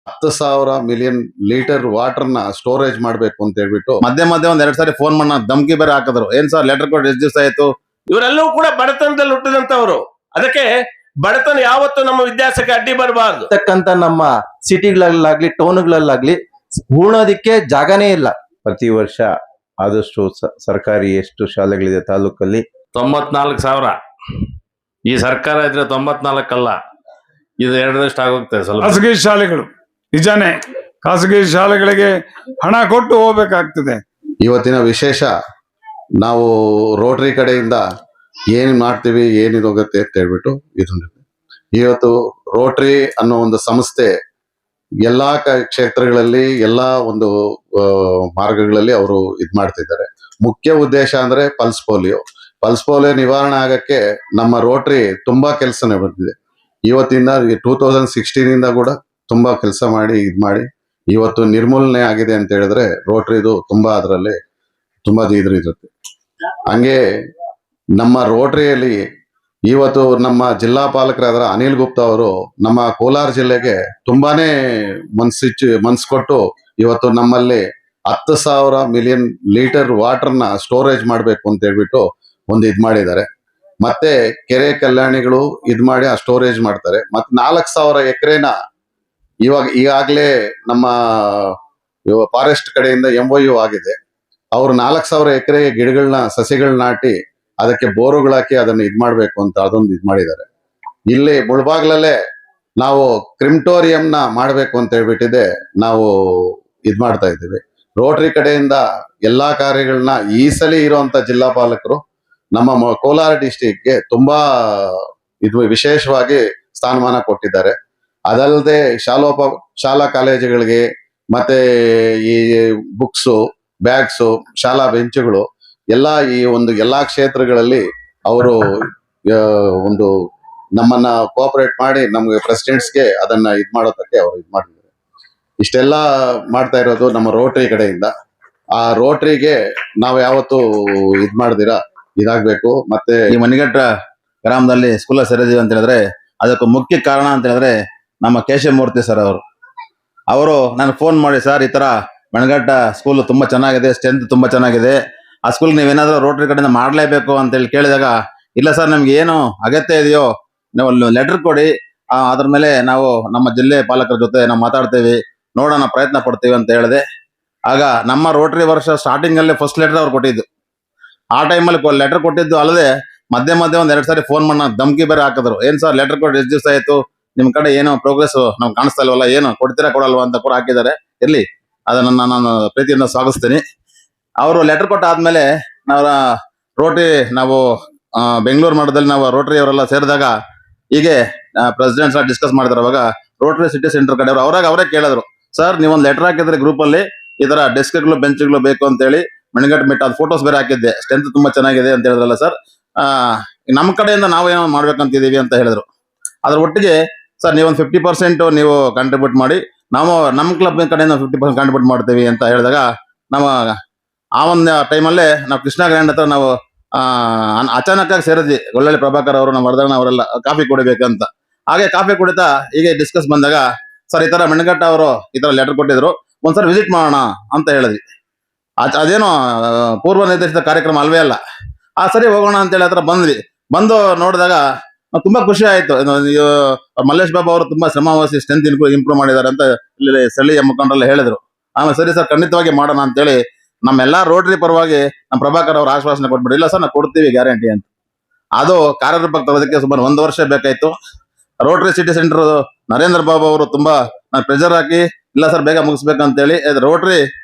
10,000 million litre ವಾಟರ್ನ storage ಮಾಡಬೇಕು ಅಂತ ಹೇಳ್ಬಿಟ್ಟು ಮಧ್ಯೆ ಒಂದ್ 2 ಸಾರಿ ಫೋನ್ ಮಾಡಿ ಧಮ್ಕಿ ಬೇರೆ ಹಾಕಿದ್ರು. ಏನ್ ಸರ್ ಲೆಟರ್ ಕೊಟ್ಟು ಎಷ್ಟು ದಿವಸ ಆಯ್ತು? ಇವರೆಲ್ಲವೂ ಕೂಡ ಬಡತನದಲ್ಲಿ ಹುಟ್ಟಿದಂತವರು. ಅದಕ್ಕೆ ಬಡತನ ಯಾವತ್ತು ನಮ್ಮ ವಿದ್ಯಾಸಕ್ಕೆ ಅಡ್ಡಿ ಬರಬಾರ್ದು. ನಮ್ಮ ಸಿಟಿಗಳಲ್ಲಾಗ್ಲಿ ಟೌನ್ಗಳಲ್ಲಾಗ್ಲಿ ಉಳೋದಿಕ್ಕೆ ಜಾಗನೇ ಇಲ್ಲ. ಪ್ರತಿ ವರ್ಷ ಆದಷ್ಟು ಸರ್ಕಾರಿ ಎಷ್ಟು ಶಾಲೆಗಳಿದೆ ತಾಲೂಕಲ್ಲಿ 94,000. ಈ ಸರ್ಕಾರ ಇದ್ರೆ 94 ಅಲ್ಲ, ಇದು 2ರಷ್ಟು ಆಗೋಗ್ತದೆ. ಸ್ವಲ್ಪ ಖಾಸಗಿ ಶಾಲೆಗಳು ನಿಜಾನೇ, ಖಾಸಗಿ ಶಾಲೆಗಳಿಗೆ ಹಣ ಕೊಟ್ಟು ಹೋಗ್ಬೇಕಾಗ್ತದೆ. ಇವತ್ತಿನ ವಿಶೇಷ ನಾವು ರೋಟರಿ ಕಡೆಯಿಂದ ಏನ್ ಮಾಡ್ತೀವಿ, ಏನಿದೋಗುತ್ತೆ ಅಂತ ಹೇಳ್ಬಿಟ್ಟು ಇವತ್ತು ರೋಟರಿ ಅನ್ನೋ ಒಂದು ಸಂಸ್ಥೆ ಎಲ್ಲಾ ಕ್ಷೇತ್ರಗಳಲ್ಲಿ ಎಲ್ಲಾ ಒಂದು ಮಾರ್ಗಗಳಲ್ಲಿ ಅವರು ಮಾಡ್ತಿದ್ದಾರೆ. ಮುಖ್ಯ ಉದ್ದೇಶ ಅಂದ್ರೆ ಪಲ್ಸ್ ಪೋಲಿಯೋ ನಿವಾರಣೆ ಆಗಕ್ಕೆ ನಮ್ಮ ರೋಟರಿ ತುಂಬಾ ಕೆಲಸನೇ ಬಂದಿದೆ. ಇವತ್ತಿಂದ 2016 ಕೂಡ ತುಂಬಾ ಕೆಲಸ ಮಾಡಿ ಇವತ್ತು ನಿರ್ಮೂಲನೆ ಆಗಿದೆ ಅಂತ ಹೇಳಿದ್ರೆ ರೋಟರಿದು ತುಂಬಾ ಅದರಲ್ಲಿ ತುಂಬಾ ಇರುತ್ತೆ. ಹಂಗೆ ನಮ್ಮ ರೋಟರಿಯಲ್ಲಿ ಇವತ್ತು ನಮ್ಮ ಜಿಲ್ಲಾ ಪಾಲಕರಾದ ಅನಿಲ್ ಗುಪ್ತಾ ಅವರು ನಮ್ಮ ಕೋಲಾರ ಜಿಲ್ಲೆಗೆ ತುಂಬಾನೇ ಮನ್ಸು ಕೊಟ್ಟು ಇವತ್ತು ನಮ್ಮಲ್ಲಿ 10,000 ಮಿಲಿಯನ್ ಲೀಟರ್ ವಾಟರ್ನ ಸ್ಟೋರೇಜ್ ಮಾಡಬೇಕು ಅಂತ ಹೇಳ್ಬಿಟ್ಟು ಒಂದು ಮಾಡಿದ್ದಾರೆ. ಮತ್ತೆ ಕೆರೆ ಕಲ್ಯಾಣಿಗಳು ಮಾಡಿ ಆ ಸ್ಟೋರೇಜ್ ಮಾಡ್ತಾರೆ. ಮತ್ತೆ 4,000 ಎಕರೆನ ಈಗಾಗಲೇ ನಮ್ಮ ಫಾರೆಸ್ಟ್ ಕಡೆಯಿಂದ MOU ಆಗಿದೆ. ಅವ್ರು 4,000 ಎಕರೆಗೆ ಗಿಡಗಳನ್ನ ಸಸಿಗಳನ್ನ ನಾಟಿ ಅದಕ್ಕೆ ಬೋರುಗಳಾಕಿ ಅದನ್ನ ಮಾಡ್ಬೇಕು ಅಂತ ಅದೊಂದು ಮಾಡಿದ್ದಾರೆ. ಇಲ್ಲಿ ಮುಳಬಾಗ್ಲಲ್ಲೇ ನಾವು ಕ್ರಿಮ್ಟೋರಿಯಂನ ಮಾಡ್ಬೇಕು ಅಂತ ಹೇಳ್ಬಿಟ್ಟಿದೆ. ನಾವು ಮಾಡ್ತಾ ಇದ್ದೀವಿ. ರೋಟರಿ ಕಡೆಯಿಂದ ಎಲ್ಲಾ ಕಾರ್ಯಗಳನ್ನ ಈ ಸಲ ಇರುವಂತ ಜಿಲ್ಲಾ ಪಾಲಕರು ನಮ್ಮ ಕೋಲಾರ ಡಿಸ್ಟಿಕ್ಗೆ ತುಂಬಾ ವಿಶೇಷವಾಗಿ ಸ್ಥಾನಮಾನ ಕೊಟ್ಟಿದ್ದಾರೆ. ಅದಲ್ಲದೆ ಶಾಲಾ ಕಾಲೇಜುಗಳಿಗೆ ಮತ್ತೆ ಈ ಬುಕ್ಸು, ಬ್ಯಾಗ್ಸು, ಶಾಲಾ ಬೆಂಚುಗಳು ಎಲ್ಲಾ ಕ್ಷೇತ್ರಗಳಲ್ಲಿ ಅವರು ಒಂದು ನಮ್ಮನ್ನ ಕೋಆಪರೇಟ್ ಮಾಡಿ ನಮ್ಗೆ ಪ್ರೆಸಿಡೆಂಟ್ಸ್ಗೆ ಅದನ್ನ ಮಾಡೋದಕ್ಕೆ ಅವರು ಮಾಡಿದ್ದಾರೆ. ಇಷ್ಟೆಲ್ಲ ಮಾಡ್ತಾ ಇರೋದು ನಮ್ಮ ರೋಟರಿ ಕಡೆಯಿಂದ. ಆ ರೋಟರಿಗೆ ನಾವು ಯಾವತ್ತು ಮಾಡ್ದಿರಾ ಇದಾಗ್ಬೇಕು. ಮತ್ತೆ ಈ ಮಣಿಘಟ್ಟ ಗ್ರಾಮದಲ್ಲಿ ಸ್ಕೂಲ್ ಸೇರಿದೀವಿ ಅಂತ ಹೇಳಿದ್ರೆ ಅದಕ್ಕೂ ಮುಖ್ಯ ಕಾರಣ ಅಂತ ಹೇಳಿದ್ರೆ ನಮ್ಮ ಕೇಶವಮೂರ್ತಿ ಸರ್ ಅವರು ನಾನು ಫೋನ್ ಮಾಡಿ, ಸರ್ ಈ ತರ ಮಣಿಘಟ್ಟ ಸ್ಕೂಲ್ ತುಂಬಾ ಚೆನ್ನಾಗಿದೆ, ಸ್ಟ್ರೆಂತ್ ತುಂಬಾ ಚೆನ್ನಾಗಿದೆ, ಆ ಸ್ಕೂಲ್ ನೀವೇನಾದ್ರೂ ರೋಟರಿ ಕಡೆಯಿಂದ ಮಾಡ್ಲೇಬೇಕು ಅಂತ ಹೇಳಿ ಕೇಳಿದಾಗ, ಇಲ್ಲ ಸರ್ ನಮ್ಗೆ ಏನು ಅಗತ್ಯ ಇದೆಯೋ ನೀವು ಲೆಟರ್ ಕೊಡಿ, ಅದ್ರ ಮೇಲೆ ನಾವು ನಮ್ಮ ಜಿಲ್ಲೆ ಪಾಲಕರ ಜೊತೆ ನಾವು ಮಾತಾಡ್ತೇವೆ, ನೋಡೋಣ ಪ್ರಯತ್ನ ಪಡ್ತೀವಿ ಅಂತ ಹೇಳಿದೆ. ಆಗ ನಮ್ಮ ರೋಟರಿ ವರ್ಷ ಸ್ಟಾರ್ಟಿಂಗ್ ಅಲ್ಲಿ ಫಸ್ಟ್ ಲೆಟರ್ ಅವ್ರು ಕೊಟ್ಟಿದ್ದು. ಆ ಟೈಮಲ್ಲಿ ಲೆಟರ್ ಕೊಟ್ಟಿದ್ದು ಅಲ್ಲದೆ ಮಧ್ಯೆ ಒಂದ್ 2 ಸಾರಿ ಫೋನ್ ಮಾಡಿ ಧಮ್ಕಿ ಬೇರೆ ಹಾಕಿದ್ರು. ಏನ್ ಸರ್ ಲೆಟರ್ ಕೊಟ್ಟು ಎಷ್ಟು ದಿವಸ ಆಯ್ತು, ನಿಮ್ ಕಡೆ ಏನೋ ಪ್ರೋಗ್ರೆಸ್ ನಮ್ಗೆ ಕಾಣಿಸ್ತಾ ಇಲ್ವಲ್ಲ, ಏನು ಕೊಡ್ತೀರಾ ಕೊಡಲ್ವಾ ಅಂತ ಕೂಡ ಹಾಕಿದ್ದಾರೆ. ಇರ್ಲಿ, ಅದನ್ನ ನಾನು ಪ್ರೀತಿಯಿಂದ ಸ್ವಾಗತಿಸ್ತೀನಿ. ಅವರು ಲೆಟರ್ ಕೊಟ್ಟಾದ್ಮೇಲೆ ನಾವು ಬೆಂಗಳೂರು ಮಠದಲ್ಲಿ ನಾವು ರೋಟರಿ ಅವರೆಲ್ಲ ಸೇರಿದಾಗ ಹೀಗೆ ಪ್ರೆಸಿಡೆಂಟ್ಸ್ ಡಿಸ್ಕಸ್ ಮಾಡಿದ್ರು. ಅವಾಗ ರೋಟರಿ ಸಿಟಿ ಸೆಂಟರ್ ಕಡೆ ಅವರೇ ಕೇಳಿದ್ರು, ಸರ್ ನೀವೊಂದು ಲೆಟರ್ ಹಾಕಿದ್ರೆ ಗ್ರೂಪ್ ಅಲ್ಲಿ ಈ ತರ ಡೆಸ್ಕ್ಗಳು ಬೆಂಚ್ಗಳು ಬೇಕು ಅಂತ ಹೇಳಿ ಮಣಿಘಟ್ಟ ಮೆಟ್ಟ ಅದು ಫೋಟೋಸ್ ಬೇರೆ ಹಾಕಿದ್ದೆ, ಸ್ಟ್ರೆಂತ್ ತುಂಬಾ ಚೆನ್ನಾಗಿದೆ ಅಂತ ಹೇಳಿದ್ರಲ್ಲ ಸರ್, ನಮ್ಮ ಕಡೆಯಿಂದ ನಾವು ಏನೋ ಮಾಡ್ಬೇಕಂತಿದೀವಿ ಅಂತ ಹೇಳಿದ್ರು. ಅದ್ರ ಒಟ್ಟಿಗೆ ಸರ್ ನೀವೊಂದು 50% ನೀವು ಕಾಂಟ್ರಿಬ್ಯೂಟ್ ಮಾಡಿ, ನಾವು ನಮ್ಮ ಕ್ಲಬ್ ಕಡೆಯಿಂದ 50% ಕಾಂಟ್ರಿಬ್ಯೂಟ್ ಮಾಡ್ತೀವಿ ಅಂತ ಹೇಳಿದಾಗ ನಮ್ಮ ಆ ಒಂದು ಟೈಮಲ್ಲೇ ನಾವು ಕೃಷ್ಣ ಗ್ರ್ಯಾಂಡ್ ಹತ್ರ ನಾವು ಅಚಾನಕ್ ಆಗಿ ಸೇರಿದ್ವಿ. ಒಳ್ಳೊಳ್ಳೆ ಪ್ರಭಾಕರ್ ಅವರು, ನಮ್ಮ ವರ್ಧನ ಅವರೆಲ್ಲ ಕಾಫಿ ಕುಡಿಬೇಕಂತ. ಹಾಗೆ ಕಾಫಿ ಕುಡಿತಾ ಹೀಗೆ ಡಿಸ್ಕಸ್ ಬಂದಾಗ, ಸರ್ ಈ ತರ ಮಣಿಘಟ್ಟ ಅವರು ಈ ತರ ಲೆಟರ್ ಕೊಟ್ಟಿದ್ರು, ಒಂದ್ಸರಿ ವಿಸಿಟ್ ಮಾಡೋಣ ಅಂತ ಹೇಳಿದ್ವಿ. ಅದೇನೋ ಪೂರ್ವ ನಿರ್ದೇಶಿತ ಕಾರ್ಯಕ್ರಮ ಅಲ್ವೇ ಅಲ್ಲ. ಸರಿ ಹೋಗೋಣ ಅಂತೇಳಿ ಹತ್ರ ಬಂದು ನೋಡಿದಾಗ ತುಂಬಾ ಖುಷಿ ಆಯ್ತು. ಮಲ್ಲೇಶ್ ಬಾಬು ಅವರು ತುಂಬಾ ಶ್ರಮವಹಿಸಿ ಸ್ಟ್ರೆಂತ್ ಇಂಪ್ರೂವ್ ಮಾಡಿದ್ದಾರೆ ಅಂತ ಇಲ್ಲಿ ಸ್ಥಳೀಯ ಮುಖಂಡರೆಲ್ಲ ಹೇಳಿದ್ರು. ಆಮೇಲೆ ಸರಿ ಸರ್ ಖಂಡಿತವಾಗಿ ಮಾಡೋಣ ಅಂತೇಳಿ ನಮ್ಮೆಲ್ಲಾ ರೋಟರಿ ಪರವಾಗಿ ನಮ್ಮ ಪ್ರಭಾಕರ್ ಅವರು ಆಶ್ವಾಸನೆ ಕೊಟ್ಬಿಟ್ಟು, ಇಲ್ಲ ಸರ್ ನಾವು ಕೊಡ್ತೀವಿ ಗ್ಯಾರಂಟಿ ಅಂತ. ಅದು ಕಾರ್ಯರೂಪಕ್ಕೆ ತರೋದಕ್ಕೆ ಸುಮಾರು 1 ವರ್ಷ ಬೇಕಾಯ್ತು. Rotary city centre Narendra Babu ಅವರು ತುಂಬಾ ಪ್ರೆಷರ್ ಹಾಕಿ, ಇಲ್ಲ ಸರ್ ಬೇಗ ಮುಗಿಸ್ಬೇಕಂತೇಳಿ ರೋಟರಿ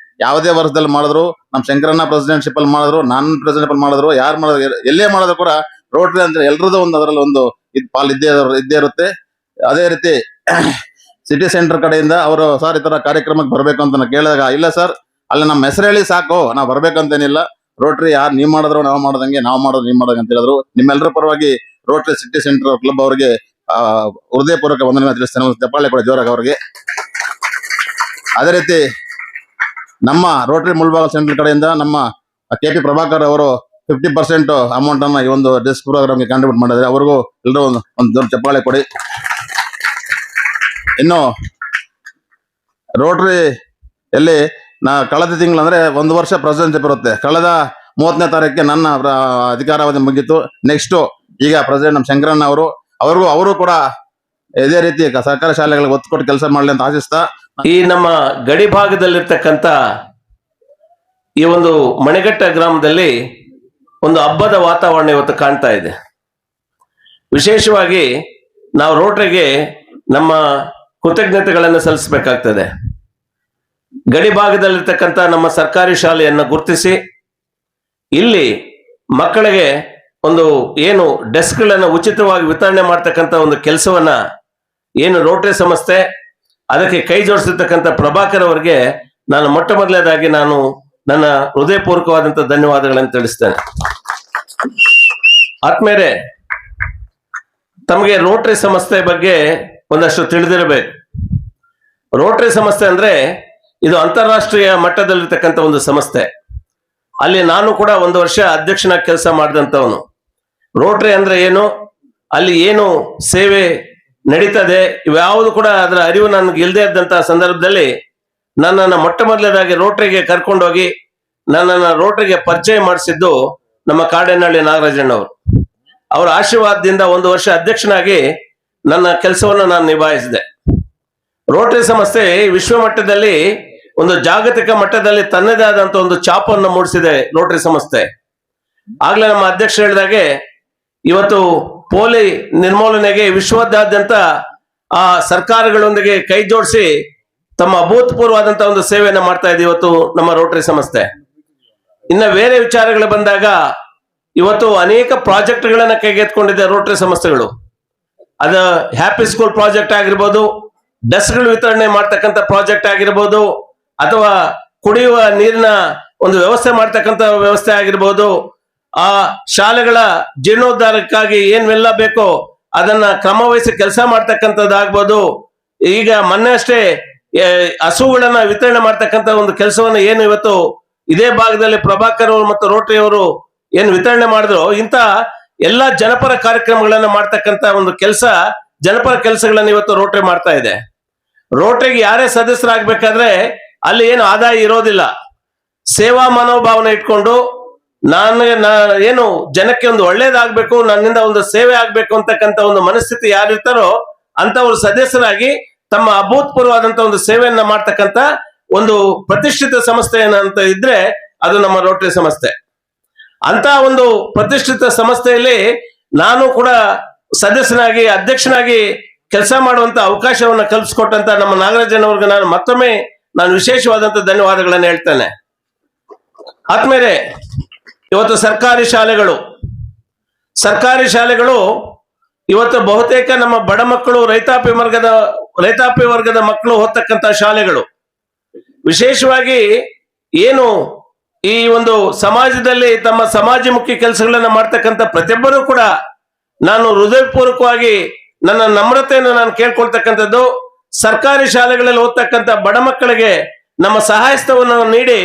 ಯಾವುದೇ ವರ್ಷದಲ್ಲಿ ಮಾಡಿದ್ರು, ನಮ್ಮ ಶಂಕರಣ್ಣ ಪ್ರೆಸಿಡೆಂಟ್ಶಿಪ್ ಅಲ್ಲಿ ಮಾಡಿದ್ರು, ನಾನು ಪ್ರೆಸಿಡೆಂಟ್ ಮಾಡಿದ್ರು, ಯಾರು ಮಾಡಿದ್ರು, ಎಲ್ಲೇ ಮಾಡಿದ್ರು ಕೂಡ ರೋಟರಿ ಅಂದ್ರೆ ಎಲ್ರದ್ದು ಅದರಲ್ಲಿ ಒಂದು ಪಾಲ್ ಇದ್ದೇ ಇರುತ್ತೆ. ಅದೇ ರೀತಿ ಸಿಟಿ ಸೆಂಟರ್ ಕಡೆಯಿಂದ ಅವರು ಸರ್ ಈ ತರ ಕಾರ್ಯಕ್ರಮಕ್ಕೆ ಬರ್ಬೇಕು ಅಂತ ಕೇಳಿದಾಗ, ಇಲ್ಲ ಸರ್ ಅಲ್ಲಿ ನಮ್ಮ ಹೆಸರು ಹೇಳಿ ಸಾಕು, ನಾವು ಬರ್ಬೇಕಂತೇನಿಲ್ಲ, ರೋಟರಿ ಯಾರು ನೀವು ಮಾಡಿದ್ರು ನಾವು ಮಾಡೋದಂಗೆ, ನಾವು ಮಾಡೋದು ನೀವು ಮಾಡೋದಂಗೆ ಅಂತ ಹೇಳಿದ್ರು. ನಿಮ್ಮೆಲ್ಲರ ಪರವಾಗಿ ರೋಟರಿ ಸಿಟಿ ಸೆಂಟರ್ ಕ್ಲಬ್ ಅವರಿಗೆ ಹೃದಯಪೂರ್ವಕ ವಂದನೆ ತಿಳಿಸ್ತೇನೆ. ಚಪ್ಪಾಳೆ ಕೂಡ ಜೋರಾಗಿ ಅವರಿಗೆ. ಅದೇ ರೀತಿ ನಮ್ಮ ರೋಟರಿ ಮುಳಬಾಗಿಲು ಸೆಂಟರ್ ಕಡೆಯಿಂದ ನಮ್ಮ KP ಪ್ರಭಾಕರ್ ಅವರು 50% ಅಮೌಂಟ್ ಅನ್ನ ಈ ಒಂದು ಡೆಸ್ಕ್ ಪ್ರೋಗ್ರಾಮ್ಗೆ ಕಾಂಟ್ರಿಬ್ಯೂಟ್ ಮಾಡಿದ್ರೆ, ಅವ್ರಿಗೂ ಎಲ್ಲರೂ ಒಂದು ದೊಡ್ಡ ಚಪ್ಪಾಳೆ ಕೊಡಿ. ಇನ್ನು ರೋಟರಿ ಎಲ್ಲಿ ಕಳೆದ ತಿಂಗಳು ಅಂದ್ರೆ 1 ವರ್ಷ ಪ್ರೆಸಿಡೆನ್ಶಿಪ್ ಇರುತ್ತೆ. ಕಳೆದ 30ನೇ ತಾರೀಕಿಗೆ ನನ್ನ ಅಧಿಕಾರಾವಧಿ ಮುಗೀತು. ನೆಕ್ಸ್ಟ್ ಈಗ ಪ್ರೆಸಿಡೆಂಟ್ ನಮ್ಮ ಶಂಕರಣ್ಣ ಅವರು ಕೂಡ ಇದೇ ರೀತಿ ಸರ್ಕಾರಿ ಶಾಲೆಗಳಿಗೆ ಒತ್ತು ಕೊಟ್ಟು ಕೆಲಸ ಮಾಡಲಿ ಅಂತ ಆಶಿಸ್ತಾ, ಈ ನಮ್ಮ ಗಡಿ ಭಾಗದಲ್ಲಿರ್ತಕ್ಕಂಥ ಈ ಒಂದು ಮಣಿಘಟ್ಟ ಗ್ರಾಮದಲ್ಲಿ ಒಂದು ಹಬ್ಬದ ವಾತಾವರಣ ಇವತ್ತು ಕಾಣ್ತಾ ಇದೆ. ವಿಶೇಷವಾಗಿ ನಾವು ರೋಟರಿಗೆ ನಮ್ಮ ಕೃತಜ್ಞತೆಗಳನ್ನು ಸಲ್ಲಿಸಬೇಕಾಗ್ತದೆ. ಗಡಿ ಭಾಗದಲ್ಲಿರ್ತಕ್ಕಂಥ ನಮ್ಮ ಸರ್ಕಾರಿ ಶಾಲೆಯನ್ನು ಗುರುತಿಸಿ ಇಲ್ಲಿ ಮಕ್ಕಳಿಗೆ ಒಂದು ಏನು ಡೆಸ್ಕ್ಗಳನ್ನು ಉಚಿತವಾಗಿ ವಿತರಣೆ ಮಾಡ್ತಕ್ಕಂಥ ಒಂದು ಕೆಲಸವನ್ನ ಏನು ರೋಟರಿ ಸಂಸ್ಥೆ ಅದಕ್ಕೆ ಕೈ ಜೋಡಿಸಿರ್ತಕ್ಕಂಥ ಪ್ರಭಾಕರ್ ಅವರಿಗೆ ನಾನು ಮೊಟ್ಟ ಮೊದಲನೇದಾಗಿ ನಾನು ನನ್ನ ಹೃದಯಪೂರ್ವಕವಾದಂಥ ಧನ್ಯವಾದಗಳನ್ನು ತಿಳಿಸ್ತೇನೆ. ಆದ್ಮೇಲೆ ತಮಗೆ ರೋಟರಿ ಸಂಸ್ಥೆ ಬಗ್ಗೆ ಒಂದಷ್ಟು ತಿಳಿದಿರಬೇಕು. ರೋಟರಿ ಸಂಸ್ಥೆ ಅಂದ್ರೆ ಇದು ಅಂತಾರಾಷ್ಟ್ರೀಯ ಮಟ್ಟದಲ್ಲಿರ್ತಕ್ಕಂಥ ಒಂದು ಸಂಸ್ಥೆ. ಅಲ್ಲಿ ನಾನು ಕೂಡ 1 ವರ್ಷ ಅಧ್ಯಕ್ಷನಾಗಿ ಕೆಲಸ ಮಾಡಿದಂಥವನು. ರೋಟರಿ ಅಂದ್ರೆ ಏನು, ಅಲ್ಲಿ ಏನು ಸೇವೆ ನಡೀತದೆ, ಇವ್ಯಾವುದು ಕೂಡ ಅದರ ಅರಿವು ನನಗೆ ಇಲ್ಲದೆ ಇದ್ದಂತಹ ಸಂದರ್ಭದಲ್ಲಿ ನನ್ನನ್ನು ಮೊಟ್ಟ ಮೊದಲನೇದಾಗಿ ರೋಟರಿಗೆ ಕರ್ಕೊಂಡೋಗಿ ನನ್ನನ್ನು ರೋಟರಿಗೆ ಪರಿಚಯ ಮಾಡಿಸಿದ್ದು ನಮ್ಮ ಕಾಡೇನಹಳ್ಳಿ ನಾಗರಾಜಣ್ಣವರು. ಅವರ ಆಶೀರ್ವಾದದಿಂದ 1 ವರ್ಷ ಅಧ್ಯಕ್ಷನಾಗಿ ನನ್ನ ಕೆಲಸವನ್ನು ನಾನು ನಿಭಾಯಿಸಿದೆ. ರೋಟರಿ ಸಂಸ್ಥೆ ವಿಶ್ವ ಮಟ್ಟದಲ್ಲಿ ಒಂದು ಜಾಗತಿಕ ಮಟ್ಟದಲ್ಲಿ ತನ್ನದೇ ಆದಂತ ಒಂದು ಛಾಪನ್ನು ಮೂಡಿಸಿದೆ ರೋಟರಿ ಸಂಸ್ಥೆ. ಆಗ್ಲೇ ನಮ್ಮ ಅಧ್ಯಕ್ಷ ಹೇಳಿದಾಗೆ ಇವತ್ತು ಪೋಲಿ ನಿರ್ಮೂಲನೆಗೆ ವಿಶ್ವದಾದ್ಯಂತ ಆ ಸರ್ಕಾರಗಳೊಂದಿಗೆ ಕೈ ಜೋಡಿಸಿ ತಮ್ಮ ಅಭೂತಪೂರ್ವವಾದಂತಹ ಒಂದು ಸೇವೆಯನ್ನು ಮಾಡ್ತಾ ಇದೆ ಇವತ್ತು ನಮ್ಮ ರೋಟರಿ ಸಂಸ್ಥೆ. ಇನ್ನು ಬೇರೆ ವಿಚಾರಗಳು ಬಂದಾಗ ಇವತ್ತು ಅನೇಕ ಪ್ರಾಜೆಕ್ಟ್ಗಳನ್ನ ಕೈಗೆತ್ಕೊಂಡಿದೆ ರೋಟರಿ ಸಂಸ್ಥೆಗಳು. ಅದು ಹ್ಯಾಪಿ ಸ್ಕೂಲ್ ಪ್ರಾಜೆಕ್ಟ್ ಆಗಿರ್ಬೋದು, ಡೆಸ್ಕ್ಗಳು ವಿತರಣೆ ಮಾಡ್ತಕ್ಕಂಥ ಪ್ರಾಜೆಕ್ಟ್ ಆಗಿರ್ಬೋದು, ಅಥವಾ ಕುಡಿಯುವ ನೀರಿನ ಒಂದು ವ್ಯವಸ್ಥೆ ಮಾಡ್ತಕ್ಕಂಥ ವ್ಯವಸ್ಥೆ ಆಗಿರ್ಬೋದು, ಆ ಶಾಲೆಗಳ ಜೀರ್ಣೋದ್ಧಾರಕ್ಕಾಗಿ ಏನೆಲ್ಲ ಬೇಕೋ ಅದನ್ನ ಕ್ರಮವಹಿಸಿ ಕೆಲಸ ಮಾಡ್ತಕ್ಕಂಥದ್ದಾಗ್ಬೋದು. ಈಗ ಮೊನ್ನೆ ಅಷ್ಟೇ ಹಸುಗಳನ್ನ ವಿತರಣೆ ಮಾಡ್ತಕ್ಕಂಥ ಒಂದು ಕೆಲಸವನ್ನ ಏನು ಇವತ್ತು ಇದೇ ಭಾಗದಲ್ಲಿ ಪ್ರಭಾಕರ್ ಅವರು ಮತ್ತು ರೋಟರಿ ಅವರು ಏನು ವಿತರಣೆ ಮಾಡಿದ್ರು, ಇಂಥ ಎಲ್ಲಾ ಜನಪರ ಕಾರ್ಯಕ್ರಮಗಳನ್ನ ಮಾಡ್ತಕ್ಕಂಥ ಒಂದು ಕೆಲಸ, ಜನಪರ ಕೆಲಸಗಳನ್ನ ಇವತ್ತು ರೋಟರಿ ಮಾಡ್ತಾ ಇದೆ. ರೋಟರಿಗೆ ಯಾರೇ ಸದಸ್ಯರಾಗಬೇಕಾದ್ರೆ ಅಲ್ಲಿ ಏನು ಆದಾಯ ಇರೋದಿಲ್ಲ. ಸೇವಾ ಮನೋಭಾವನೆ ಇಟ್ಕೊಂಡು ಏನು ಜನಕ್ಕೆ ಒಂದು ಒಳ್ಳೇದಾಗ್ಬೇಕು, ನನ್ನಿಂದ ಒಂದು ಸೇವೆ ಆಗ್ಬೇಕು ಅಂತಕ್ಕಂಥ ಒಂದು ಮನಸ್ಥಿತಿ ಯಾರಿರ್ತಾರೋ ಅಂತವ್ರು ಸದಸ್ಯರಾಗಿ ತಮ್ಮ ಅಭೂತಪೂರ್ವವಾದಂತ ಒಂದು ಸೇವೆಯನ್ನ ಮಾಡ್ತಕ್ಕಂಥ ಒಂದು ಪ್ರತಿಷ್ಠಿತ ಸಂಸ್ಥೆ ಏನಂತ ಇದ್ರೆ ಅದು ನಮ್ಮ ರೋಟರಿ ಸಂಸ್ಥೆ. ಅಂತ ಒಂದು ಪ್ರತಿಷ್ಠಿತ ಸಂಸ್ಥೆಯಲ್ಲಿ ನಾನು ಕೂಡ ಸದಸ್ಯನಾಗಿ ಅಧ್ಯಕ್ಷನಾಗಿ ಕೆಲಸ ಮಾಡುವಂತ ಅವಕಾಶವನ್ನ ಕಲ್ಪಿಸ್ಕೊಟ್ಟಂತ ನಮ್ಮ ನಾಗರಾಜನವ್ರಿಗೆ ನಾನು ಮತ್ತೊಮ್ಮೆ ವಿಶೇಷವಾದಂತ ಧನ್ಯವಾದಗಳನ್ನು ಹೇಳ್ತೇನೆ. ಆದ್ಮೇಲೆ ಇವತ್ತು ಸರ್ಕಾರಿ ಶಾಲೆಗಳು ಇವತ್ತು ಬಹುತೇಕ ನಮ್ಮ ಬಡ ಮಕ್ಕಳು, ರೈತಾಪಿ ವರ್ಗದ ಮಕ್ಕಳು ಓದ್ತಕ್ಕಂಥ ಶಾಲೆಗಳು. ವಿಶೇಷವಾಗಿ ಏನು ಈ ಒಂದು ಸಮಾಜದಲ್ಲಿ ತಮ್ಮ ಸಮಾಜಮುಖಿ ಕೆಲಸಗಳನ್ನ ಮಾಡ್ತಕ್ಕಂಥ ಪ್ರತಿಯೊಬ್ಬರೂ ಕೂಡ ನಾನು ಹೃದಯಪೂರ್ವಕವಾಗಿ ನನ್ನ ನಮ್ರತೆಯನ್ನು ನಾನು ಕೇಳ್ಕೊಳ್ತಕ್ಕಂಥದ್ದು, ಸರ್ಕಾರಿ ಶಾಲೆಗಳಲ್ಲಿ ಓದ್ತಕ್ಕಂಥ ಬಡ ಮಕ್ಕಳಿಗೆ ನಮ್ಮ ಸಹಾಯಸ್ತವನ್ನು ನೀಡಿ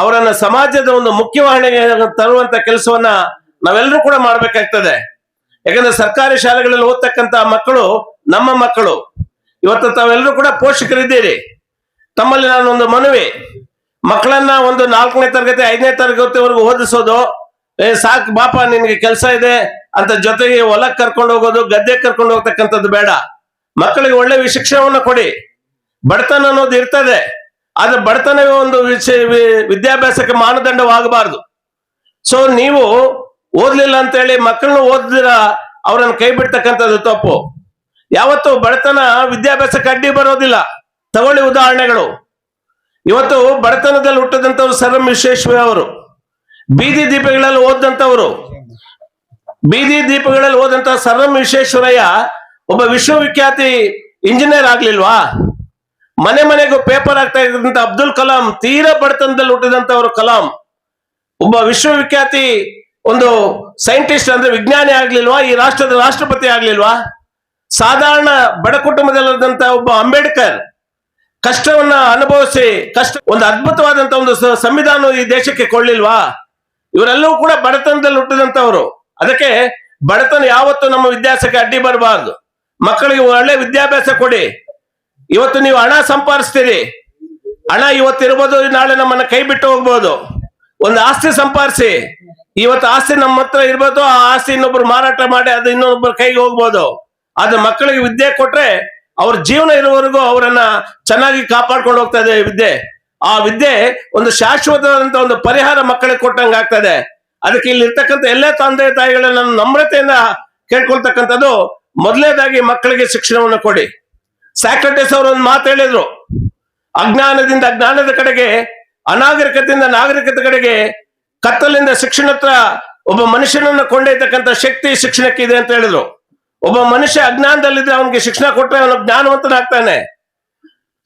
ಅವರನ್ನ ಸಮಾಜದ ಒಂದು ಮುಖ್ಯವಾಹಿನಿಗೆ ತರುವಂತ ಕೆಲಸವನ್ನ ನಾವೆಲ್ಲರೂ ಕೂಡ ಮಾಡ್ಬೇಕಾಗ್ತದೆ. ಯಾಕಂದ್ರೆ ಸರ್ಕಾರಿ ಶಾಲೆಗಳಲ್ಲಿ ಓದ್ತಕ್ಕಂಥ ಮಕ್ಕಳು ನಮ್ಮ ಮಕ್ಕಳು. ಇವತ್ತು ತಾವೆಲ್ಲರೂ ಕೂಡ ಪೋಷಕರಿದ್ದೀರಿ. ತಮ್ಮಲ್ಲಿ ನಾನು ಒಂದು ಮನವಿ, ಮಕ್ಕಳನ್ನ ಒಂದು 4ನೇ ತರಗತಿ 5ನೇ ತರಗತಿವರೆಗೂ ಓದಿಸೋದು, ಸಾಕು ಬಾಪ ನಿನ್ಗೆ ಕೆಲಸ ಇದೆ ಅಂತ ಜೊತೆಗೆ ಹೊಲಕ್ಕೆ ಕರ್ಕೊಂಡು ಹೋಗೋದು, ಗದ್ದೆ ಕರ್ಕೊಂಡು ಹೋಗ್ತಕ್ಕಂಥದ್ದು ಬೇಡ. ಮಕ್ಕಳಿಗೆ ಒಳ್ಳೆ ಶಿಕ್ಷಣವನ್ನ ಕೊಡಿ. ಬಡತನ ಅನ್ನೋದು ಇರ್ತದೆ, ಆದ್ರೆ ಬಡತನವೇ ಒಂದು ವಿದ್ಯಾಭ್ಯಾಸಕ್ಕೆ ಮಾನದಂಡವಾಗಬಾರದು. ಸೊ ನೀವು ಓದ್ಲಿಲ್ಲ ಅಂತ ಹೇಳಿ ಮಕ್ಕಳನ್ನ ಓದಿದ್ರ ಅವರನ್ನು ಕೈ ಬಿಡ್ತಕ್ಕಂಥದ್ದು ತಪ್ಪು. ಯಾವತ್ತು ಬಡತನ ವಿದ್ಯಾಭ್ಯಾಸಕ್ಕೆ ಅಡ್ಡಿ ಬರೋದಿಲ್ಲ. ತಗೊಳ್ಳಿ ಉದಾಹರಣೆಗಳು. ಇವತ್ತು ಬಡತನದಲ್ಲಿ ಹುಟ್ಟದಂತವ್ರು ಸರ್ ಎಂ ವಿಶ್ವೇಶ್ವರಯ್ಯ ಅವರು, ಬೀದಿ ದೀಪಗಳಲ್ಲಿ ಓದಂತ ಸರ್ ಎಂ ವಿಶ್ವೇಶ್ವರಯ್ಯ ಒಬ್ಬ ವಿಶ್ವವಿಖ್ಯಾತಿ ಇಂಜಿನಿಯರ್ ಆಗ್ಲಿಲ್ವಾ? ಮನೆಗೂ ಪೇಪರ್ ಆಗ್ತಾ ಇದ್ದಂತ ಅಬ್ದುಲ್ ಕಲಾಂ ತೀರಾ ಬಡತನದಲ್ಲಿ ಹುಟ್ಟಿದಂತವರು ಕಲಾಂ ಒಬ್ಬ ವಿಶ್ವವಿಖ್ಯಾತಿ ಒಂದು ಸೈಂಟಿಸ್ಟ್ ಅಂದ್ರೆ ವಿಜ್ಞಾನಿ ಆಗ್ಲಿಲ್ವಾ? ಈ ರಾಷ್ಟ್ರದ ರಾಷ್ಟ್ರಪತಿ ಆಗ್ಲಿಲ್ವಾ? ಸಾಧಾರಣ ಬಡ ಕುಟುಂಬದಲ್ಲಿದ್ದಂತ ಒಬ್ಬ ಅಂಬೇಡ್ಕರ್ ಕಷ್ಟವನ್ನ ಅನುಭವಿಸಿ ಒಂದು ಅದ್ಭುತವಾದಂತ ಒಂದು ಸಂವಿಧಾನ ಈ ದೇಶಕ್ಕೆ ಕೊಳ್ಳಿಲ್ವಾ? ಇವರೆಲ್ಲವೂ ಕೂಡ ಬಡತನದಲ್ಲಿ ಹುಟ್ಟಿದಂತವ್ರು. ಅದಕ್ಕೆ ಬಡತನ ಯಾವತ್ತು ನಮ್ಮ ವಿದ್ಯಾಭ್ಯಾಸಕ್ಕೆ ಅಡ್ಡಿ ಬರಬಾರ್ದು. ಮಕ್ಕಳಿಗೆ ಒಳ್ಳೆ ವಿದ್ಯಾಭ್ಯಾಸ ಕೊಡಿ. ಇವತ್ತು ನೀವು ಹಣ ಸಂಪಾದಿಸ್ತೀರಿ, ಹಣ ಇವತ್ತಿರ್ಬೋದು, ನಾಳೆ ನಮ್ಮನ್ನ ಕೈ ಬಿಟ್ಟು ಹೋಗ್ಬೋದು. ಒಂದು ಆಸ್ತಿ ಸಂಪಾದಿಸಿ, ಇವತ್ತು ಆಸ್ತಿ ನಮ್ಮ ಹತ್ರ ಇರ್ಬೋದು, ಆ ಆಸ್ತಿ ಇನ್ನೊಬ್ರು ಮಾರಾಟ ಮಾಡಿ ಅದು ಇನ್ನೊಬ್ಬರ ಕೈಗೆ ಹೋಗ್ಬೋದು. ಆದ್ರೆ ಮಕ್ಕಳಿಗೆ ವಿದ್ಯೆ ಕೊಟ್ರೆ ಅವ್ರ ಜೀವನ ಇರುವವರೆಗೂ ಅವರನ್ನ ಚೆನ್ನಾಗಿ ಕಾಪಾಡ್ಕೊಂಡು ಹೋಗ್ತಾ ಇದೆ ವಿದ್ಯೆ. ಆ ವಿದ್ಯೆ ಒಂದು ಶಾಶ್ವತವಾದಂತ ಒಂದು ಪರಿಹಾರ ಮಕ್ಕಳಿಗೆ ಕೊಟ್ಟಂಗೆ ಆಗ್ತದೆ. ಅದಕ್ಕೆ ಇಲ್ಲಿ ಇರ್ತಕ್ಕಂಥ ಎಲ್ಲ ತಂದೆ ತಾಯಿಗಳನ್ನ ನಮ್ರತೆಯಿಂದ ಕೇಳ್ಕೊಳ್ತಕ್ಕಂಥದ್ದು, ಮೊದಲನೇದಾಗಿ ಮಕ್ಕಳಿಗೆ ಶಿಕ್ಷಣವನ್ನು ಕೊಡಿ. ಸಾಕ್ರೆಟಿಸ್ ಅವರು ಒಂದು ಮಾತು ಹೇಳಿದ್ರು, ಅಜ್ಞಾನದಿಂದ ಜ್ಞಾನದ ಕಡೆಗೆ, ಅನಾಗರಿಕತೆಯಿಂದ ನಾಗರಿಕತೆ ಕಡೆಗೆ, ಕತ್ತಲಿಂದ ಶಿಕ್ಷಣ ಹತ್ರ ಒಬ್ಬ ಮನುಷ್ಯನನ್ನ ಕೊಂಡೊಯ್ತಕ್ಕಂಥ ಶಕ್ತಿ ಶಿಕ್ಷಣಕ್ಕೆ ಇದೆ ಅಂತ ಹೇಳಿದ್ರು. ಒಬ್ಬ ಮನುಷ್ಯ ಅಜ್ಞಾನದಲ್ಲಿದ್ರೆ ಅವನಿಗೆ ಶಿಕ್ಷಣ ಕೊಟ್ಟರೆ ಅವನು ಜ್ಞಾನವಂತನಾಗ್ತಾನೆ.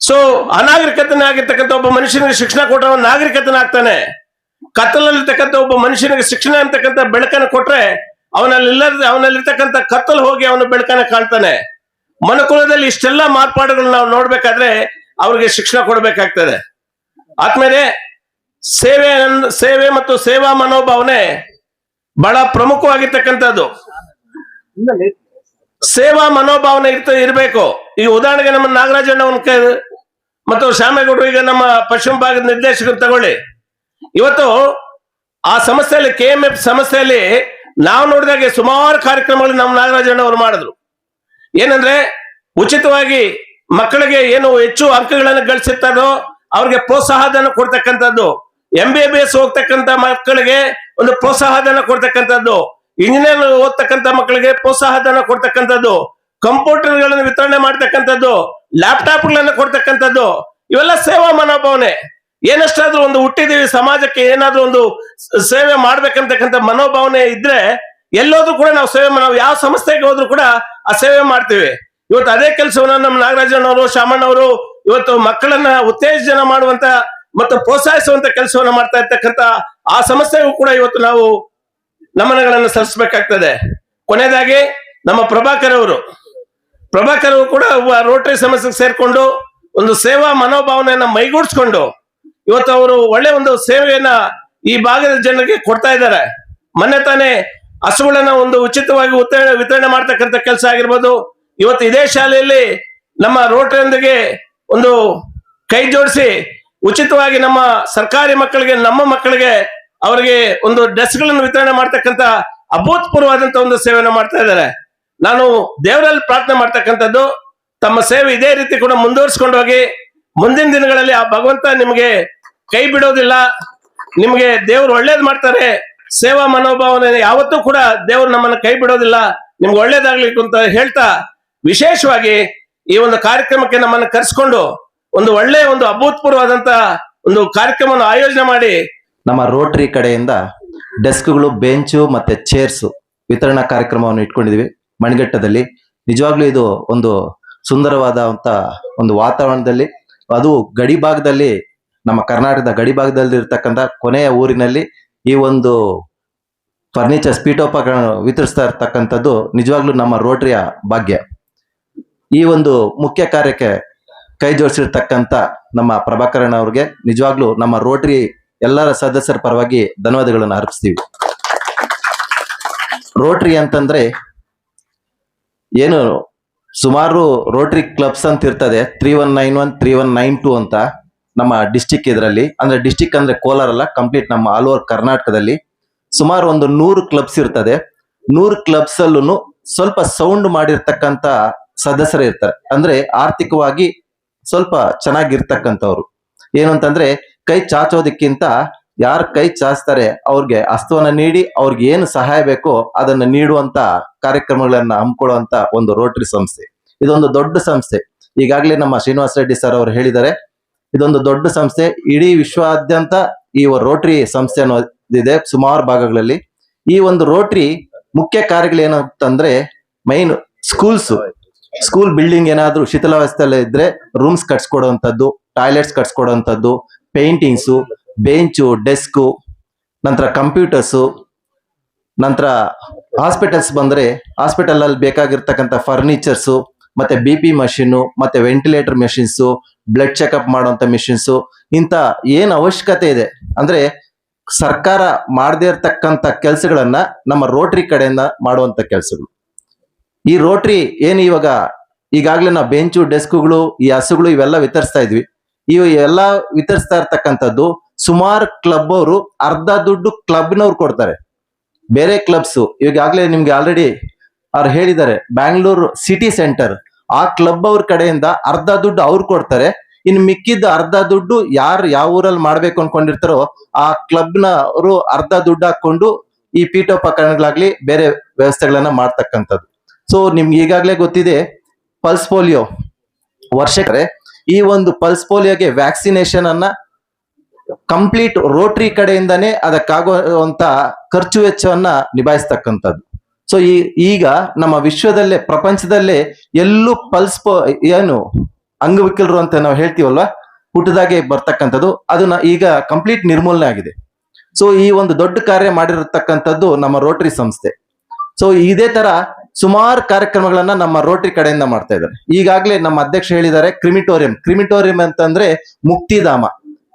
ಸೊ ಅನಾಗರಿಕತನಾಗಿರ್ತಕ್ಕಂಥ ಒಬ್ಬ ಮನುಷ್ಯನಿಗೆ ಶಿಕ್ಷಣ ಕೊಟ್ಟರೆ ಅವನು ನಾಗರಿಕತನಾಗ್ತಾನೆ. ಕತ್ತಲಲ್ಲಿರ್ತಕ್ಕಂಥ ಒಬ್ಬ ಮನುಷ್ಯನಿಗೆ ಶಿಕ್ಷಣ ಅಂತಕ್ಕಂಥ ಬೆಳಕನ್ನು ಕೊಟ್ರೆ ಅವನಲ್ಲಿರ್ತಕ್ಕಂಥ ಕತ್ತಲು ಹೋಗಿ ಅವನು ಬೆಳಕನ್ನ ಕಾಣ್ತಾನೆ. ಮನುಕುಲದಲ್ಲಿ ಇಷ್ಟೆಲ್ಲ ಮಾರ್ಪಾಡುಗಳನ್ನ ನಾವು ನೋಡ್ಬೇಕಾದ್ರೆ ಅವ್ರಿಗೆ ಶಿಕ್ಷಣ ಕೊಡ್ಬೇಕಾಗ್ತದೆ. ಆದ್ಮೇಲೆ ಸೇವೆ ಮತ್ತು ಸೇವಾ ಮನೋಭಾವನೆ ಬಹಳ ಪ್ರಮುಖವಾಗಿರ್ತಕ್ಕಂಥದ್ದು. ಸೇವಾ ಮನೋಭಾವನೆ ಇರಬೇಕು. ಈಗ ಉದಾಹರಣೆಗೆ ನಮ್ಮ ನಾಗರಾಜಣ್ಣವನ್ ಮತ್ತು ಶ್ಯಾಮೇಗೌಡರು, ಈಗ ನಮ್ಮ ಪಶ್ಚಿಮ ಭಾಗದ ನಿರ್ದೇಶಕರು ತಗೊಳ್ಳಿ. ಇವತ್ತು ಆ ಸಂಸ್ಥೆಯಲ್ಲಿ KMF ಸಂಸ್ಥೆಯಲ್ಲಿ ನಾವು ನೋಡಿದಾಗೆ ಸುಮಾರು ಕಾರ್ಯಕ್ರಮಗಳು ನಮ್ಮ ನಾಗರಾಜಣ್ಣವರು ಮಾಡಿದ್ರು. ಏನಂದ್ರೆ ಉಚಿತವಾಗಿ ಮಕ್ಕಳಿಗೆ ಏನು ಹೆಚ್ಚು ಅಂಕಗಳನ್ನು ಗಳಿಸಿರ್ತಾರೋ ಅವ್ರಿಗೆ ಪ್ರೋತ್ಸಾಹಧನ ಕೊಡ್ತಕ್ಕಂಥದ್ದು, MBBS ಹೋಗ್ತಕ್ಕಂಥ ಮಕ್ಕಳಿಗೆ ಒಂದು ಪ್ರೋತ್ಸಾಹಧನ ಕೊಡ್ತಕ್ಕಂಥದ್ದು, ಇಂಜಿನಿಯರ್ ಓದ್ತಕ್ಕಂಥ ಮಕ್ಕಳಿಗೆ ಪ್ರೋತ್ಸಾಹಧನ ಕೊಡ್ತಕ್ಕಂಥದ್ದು, ಕಂಪ್ಯೂಟರ್ಗಳನ್ನು ವಿತರಣೆ ಮಾಡ್ತಕ್ಕಂಥದ್ದು, ಲ್ಯಾಪ್ಟಾಪ್ಗಳನ್ನು ಕೊಡ್ತಕ್ಕಂಥದ್ದು, ಇವೆಲ್ಲ ಸೇವಾ ಮನೋಭಾವನೆ. ಏನಷ್ಟಾದ್ರೂ ಒಂದು ಹುಟ್ಟಿದೀವಿ, ಸಮಾಜಕ್ಕೆ ಏನಾದ್ರೂ ಒಂದು ಸೇವೆ ಮಾಡ್ಬೇಕಂತಕ್ಕಂಥ ಮನೋಭಾವನೆ ಇದ್ರೆ ಎಲ್ಲೋದ್ರೂ ಕೂಡ ನಾವು ಯಾವ ಸಂಸ್ಥೆಗೆ ಹೋದ್ರು ಕೂಡ ಆ ಸೇವೆ ಮಾಡ್ತೀವಿ. ಇವತ್ತು ಅದೇ ಕೆಲಸವನ್ನ ನಮ್ಮ ನಾಗರಾಜನವರು, ಶಾಮಣ್ಣವರು ಇವತ್ತು ಮಕ್ಕಳನ್ನ ಉತ್ತೇಜನ ಮಾಡುವಂತ ಮತ್ತು ಪ್ರೋತ್ಸಾಹಿಸುವಂತ ಕೆಲಸವನ್ನ ಮಾಡ್ತಾ ಇರ್ತಕ್ಕಂಥ ಆ ಸಂಸ್ಥೆಗೂ ಕೂಡ ಇವತ್ತು ನಾವು ನಮನಗಳನ್ನು ಸಲ್ಲಿಸಬೇಕಾಗ್ತದೆ. ಕೊನೆಯದಾಗಿ ನಮ್ಮ ಪ್ರಭಾಕರ್ ಅವರು ಕೂಡ ರೋಟರಿ ಸಮಸ್ಯೆಗೆ ಸೇರ್ಕೊಂಡು ಒಂದು ಸೇವಾ ಮನೋಭಾವನೆಯನ್ನ ಮೈಗೂಡಿಸ್ಕೊಂಡು ಇವತ್ತು ಅವರು ಒಳ್ಳೆ ಒಂದು ಸೇವೆಯನ್ನ ಈ ಭಾಗದ ಜನರಿಗೆ ಕೊಡ್ತಾ ಇದ್ದಾರೆ. ಮೊನ್ನೆ ತಾನೇ ಹಸುಗಳನ್ನ ಒಂದು ಉಚಿತವಾಗಿ ವಿತರಣೆ ಮಾಡ್ತಕ್ಕಂಥ ಕೆಲಸ ಆಗಿರ್ಬೋದು. ಇವತ್ತು ಇದೇ ಶಾಲೆಯಲ್ಲಿ ನಮ್ಮ ರೋಟರಿಯೊಂದಿಗೆ ಒಂದು ಕೈ ಜೋಡಿಸಿ ಉಚಿತವಾಗಿ ನಮ್ಮ ಸರ್ಕಾರಿ ಮಕ್ಕಳಿಗೆ, ನಮ್ಮ ಮಕ್ಕಳಿಗೆ ಅವರಿಗೆ ಒಂದು ಡ್ರೆಸ್ಗಳನ್ನು ವಿತರಣೆ ಮಾಡ್ತಕ್ಕಂಥ ಅಭೂತಪೂರ್ವವಾದಂತ ಒಂದು ಸೇವೆಯನ್ನು ಮಾಡ್ತಾ ಇದ್ದಾರೆ. ನಾನು ದೇವರಲ್ಲಿ ಪ್ರಾರ್ಥನೆ ಮಾಡ್ತಕ್ಕಂಥದ್ದು, ತಮ್ಮ ಸೇವೆ ಇದೇ ರೀತಿ ಕೂಡ ಮುಂದುವರಿಸಿಕೊಂಡು ಹೋಗಿ ಮುಂದಿನ ದಿನಗಳಲ್ಲಿ ಆ ಭಗವಂತ ನಿಮಗೆ ಕೈ ಬಿಡೋದಿಲ್ಲ, ನಿಮಗೆ ದೇವ್ರು ಒಳ್ಳೇದ್ ಮಾಡ್ತಾರೆ. ಸೇವಾ ಮನೋಭಾವನೆ ಯಾವತ್ತೂ ಕೂಡ ದೇವ್ರು ನಮ್ಮನ್ನ ಕೈ ಬಿಡೋದಿಲ್ಲ, ನಿಮ್ಗೆ ಒಳ್ಳೇದಾಗ್ಲಿ ಅಂತ ಹೇಳ್ತಾ, ವಿಶೇಷವಾಗಿ ಈ ಒಂದು ಕಾರ್ಯಕ್ರಮಕ್ಕೆ ನಮ್ಮನ್ನು ಕರೆಸ್ಕೊಂಡು ಒಂದು ಒಳ್ಳೆ ಒಂದು ಅಭೂತಪೂರ್ವವಾದಂತ ಒಂದು ಕಾರ್ಯಕ್ರಮವನ್ನು ಆಯೋಜನೆ ಮಾಡಿ ನಮ್ಮ ರೋಟರಿ ಕಡೆಯಿಂದ ಡೆಸ್ಕ್ಗಳು, ಬೆಂಚು ಮತ್ತೆ ಚೇರ್ಸ್ ವಿತರಣಾ ಕಾರ್ಯಕ್ರಮವನ್ನು ಇಟ್ಕೊಂಡಿದ್ವಿ ಮಣಿಘಟ್ಟದಲ್ಲಿ. ನಿಜವಾಗ್ಲೂ ಇದು ಒಂದು ಸುಂದರವಾದಂತ ಒಂದು ವಾತಾವರಣದಲ್ಲಿ, ಅದು ಗಡಿ ಭಾಗದಲ್ಲಿ, ನಮ್ಮ ಕರ್ನಾಟಕದ ಗಡಿ ಭಾಗದಲ್ಲಿ ಇರ್ತಕ್ಕಂಥ ಕೊನೆಯ ಊರಿನಲ್ಲಿ ಈ ಒಂದು ಫರ್ನಿಚರ್ಸ್, ಪೀಠೋಪಕರಣ ವಿತರಿಸ್ತಾ ಇರ್ತಕ್ಕಂಥದ್ದು ನಿಜವಾಗ್ಲೂ ನಮ್ಮ ರೋಟರಿಯ ಭಾಗ್ಯ. ಈ ಒಂದು ಮುಖ್ಯ ಕಾರ್ಯಕ್ಕೆ ಕೈ ಜೋಡಿಸಿರ್ತಕ್ಕಂಥ ನಮ್ಮ ಪ್ರಭಾಕರಣ್ಣ ಅವ್ರಿಗೆ ನಿಜವಾಗ್ಲೂ ನಮ್ಮ ರೋಟರಿ ಎಲ್ಲರ ಸದಸ್ಯರ ಪರವಾಗಿ ಧನ್ಯವಾದಗಳನ್ನು ಅರ್ಪಿಸ್ತೀವಿ. ರೋಟರಿ ಅಂತಂದ್ರೆ ಏನು, ಸುಮಾರು ರೋಟರಿ ಕ್ಲಬ್ಸ್ ಅಂತ ಇರ್ತದೆ, 3191, 3192 ಅಂತ ನಮ್ಮ ಡಿಸ್ಟಿಕ್ ಇದರಲ್ಲಿ. ಅಂದ್ರೆ ಡಿಸ್ಟಿಕ್ ಅಂದ್ರೆ ಕೋಲಾರ ಅಲ್ಲ, ಕಂಪ್ಲೀಟ್ ನಮ್ಮ ಆಲ್ ಓವರ್ ಕರ್ನಾಟಕದಲ್ಲಿ ಸುಮಾರು ಒಂದು 100 ಕ್ಲಬ್ಸ್ ಇರ್ತದೆ. 100 ಕ್ಲಬ್ಸ್ ಅಲ್ಲೂ ಸ್ವಲ್ಪ ಸೌಂಡ್ ಮಾಡಿರ್ತಕ್ಕಂಥ ಸದಸ್ಯರು ಇರ್ತಾರೆ. ಅಂದ್ರೆ ಆರ್ಥಿಕವಾಗಿ ಸ್ವಲ್ಪ ಚೆನ್ನಾಗಿರ್ತಕ್ಕಂಥವ್ರು. ಏನು ಅಂತಂದ್ರೆ ಕೈ ಚಾಚೋದಕ್ಕಿಂತ ಯಾರು ಕೈ ಚಾಚ್ತಾರೆ ಅವ್ರಿಗೆ ಹಸ್ತವನ್ನ ನೀಡಿ ಅವ್ರಿಗೆ ಏನು ಸಹಾಯ ಬೇಕೋ ಅದನ್ನ ನೀಡುವಂತ ಕಾರ್ಯಕ್ರಮಗಳನ್ನ ಹಮ್ಮಿಕೊಳ್ಳುವಂತ ಒಂದು ರೋಟರಿ ಸಂಸ್ಥೆ. ಇದೊಂದು ದೊಡ್ಡ ಸಂಸ್ಥೆ. ಈಗಾಗಲೇ ನಮ್ಮ ಶ್ರೀನಿವಾಸ ರೆಡ್ಡಿ ಸರ್ ಅವರು ಹೇಳಿದ್ದಾರೆ, ಇದೊಂದು ದೊಡ್ಡ ಸಂಸ್ಥೆ. ಇಡೀ ವಿಶ್ವಾದ್ಯಂತ ಈ ರೋಟರಿ ಸಂಸ್ಥೆ ಅನ್ನೋದಿದೆ ಸುಮಾರು ಭಾಗಗಳಲ್ಲಿ. ಈ ಒಂದು ರೋಟರಿ ಮುಖ್ಯ ಕಾರ್ಯಗಳೇನಂತಂದ್ರೆ ಮೈನ್ ಸ್ಕೂಲ್ ಬಿಲ್ಡಿಂಗ್ ಏನಾದ್ರೂ ಶಿಥಿಲಾವಸ್ಥೆಯಲ್ಲಿ ಇದ್ರೆ ರೂಮ್ಸ್ ಕಟ್ಸ್ಕೊಡುವಂಥದ್ದು, ಟಾಯ್ಲೆಟ್ಸ್ ಕಟ್ಸ್ಕೊಡುವಂಥದ್ದು, ಪೇಂಟಿಂಗ್ಸು, ಬೆಂಚು, ಡೆಸ್ಕು, ನಂತರ ಕಂಪ್ಯೂಟರ್ಸು, ನಂತರ ಹಾಸ್ಪಿಟಲ್ಸ್ ಬಂದ್ರೆ ಹಾಸ್ಪಿಟಲ್ ಅಲ್ಲಿ ಬೇಕಾಗಿರ್ತಕ್ಕಂಥ ಫರ್ನಿಚರ್ಸು, ಮತ್ತೆ BP ಮಷೀನು, ಮತ್ತೆ ವೆಂಟಿಲೇಟರ್ ಮೆಷಿನ್ಸು, ಬ್ಲಡ್ ಚೆಕಪ್ ಮಾಡುವಂತ ಮೆಷಿನ್ಸು, ಇಂಥ ಏನ್ ಅವಶ್ಯಕತೆ ಇದೆ ಅಂದ್ರೆ ಸರ್ಕಾರ ಮಾಡದೇ ಇರ್ತಕ್ಕಂಥ ಕೆಲಸಗಳನ್ನ ನಮ್ಮ ರೋಟರಿ ಕಡೆಯಿಂದ ಮಾಡುವಂತ ಕೆಲಸಗಳು. ಈ ರೋಟರಿ ಏನು ಈಗಾಗಲೇ ನಾವು ಬೆಂಚು, ಡೆಸ್ಕ್ಗಳು, ಈ ಹಸುಗಳು ಇವೆಲ್ಲ ವಿತರಿಸ್ತಾ ಇದ್ವಿ. ಇವು ಎಲ್ಲ ವಿತರಿಸ್ತಾ ಇರ್ತಕ್ಕಂಥದ್ದು ಸುಮಾರು ಕ್ಲಬ್ ಅವರು ಅರ್ಧ ದುಡ್ಡು ಕ್ಲಬ್ನವ್ರು ಕೊಡ್ತಾರೆ. ಬೇರೆ ಕ್ಲಬ್ಸ್ ಈಗಾಗಲೇ ನಿಮ್ಗೆ ಆಲ್ರೆಡಿ ಅವ್ರು ಹೇಳಿದ್ದಾರೆ, ಬ್ಯಾಂಗ್ಳೂರು ಸಿಟಿ ಸೆಂಟರ್ ಆ ಕ್ಲಬ್ ಅವ್ರ ಕಡೆಯಿಂದ ಅರ್ಧ ದುಡ್ಡು ಅವ್ರು ಕೊಡ್ತಾರೆ. ಇನ್ನು ಮಿಕ್ಕಿದ್ದ ಅರ್ಧ ದುಡ್ಡು ಯಾರು ಯಾವ ಊರಲ್ಲಿ ಮಾಡ್ಬೇಕು ಅನ್ಕೊಂಡಿರ್ತಾರೋ ಆ ಕ್ಲಬ್ನವರು ಅರ್ಧ ದುಡ್ಡು ಹಾಕೊಂಡು ಈ ಪೀಠೋಪಕರಣಗಳಾಗ್ಲಿ ಬೇರೆ ವ್ಯವಸ್ಥೆಗಳನ್ನ ಮಾಡ್ತಕ್ಕಂಥದ್ದು. ಸೊ ನಿಮ್ಗೆ ಈಗಾಗಲೇ ಗೊತ್ತಿದೆ, ಪಲ್ಸ್ ಪೋಲಿಯೋ ವರ್ಷಕ್ಕೆ ಈ ಒಂದು ಪಲ್ಸ್ ಪೋಲಿಯೋಗೆ ವ್ಯಾಕ್ಸಿನೇಷನ್ ಅನ್ನ ಕಂಪ್ಲೀಟ್ ರೋಟರಿ ಕಡೆಯಿಂದಾನೇ ಅದಕ್ಕಾಗುವಂತ ಖರ್ಚು ವೆಚ್ಚವನ್ನ ನಿಭಾಯಿಸ್ತಕ್ಕಂಥದ್ದು. ಸೊ ಈಗ ನಮ್ಮ ವಿಶ್ವದಲ್ಲೇ ಪ್ರಪಂಚದಲ್ಲೇ ಎಲ್ಲೂ ಏನು ಅಂಗವಿಕಲರು ಅಂತ ನಾವು ಹೇಳ್ತೀವಲ್ವಾ, ಹುಟ್ಟದಾಗೆ ಬರ್ತಕ್ಕಂಥದ್ದು ಅದನ್ನ ಈಗ ಕಂಪ್ಲೀಟ್ ನಿರ್ಮೂಲನೆ ಆಗಿದೆ. ಸೊ ಈ ಒಂದು ದೊಡ್ಡ ಕಾರ್ಯ ಮಾಡಿರತಕ್ಕಂಥದ್ದು ನಮ್ಮ ರೋಟರಿ ಸಂಸ್ಥೆ. ಸೊ ಇದೇ ತರ ಸುಮಾರು ಕಾರ್ಯಕ್ರಮಗಳನ್ನ ನಮ್ಮ ರೋಟರಿ ಕಡೆಯಿಂದ ಮಾಡ್ತಾ ಇದ್ದಾರೆ. ಈಗಾಗಲೇ ನಮ್ಮ ಅಧ್ಯಕ್ಷ ಹೇಳಿದ್ದಾರೆ, ಕ್ರಿಮಿಟೋರಿಯಂ ಅಂತಂದ್ರೆ ಮುಕ್ತಿಧಾಮ.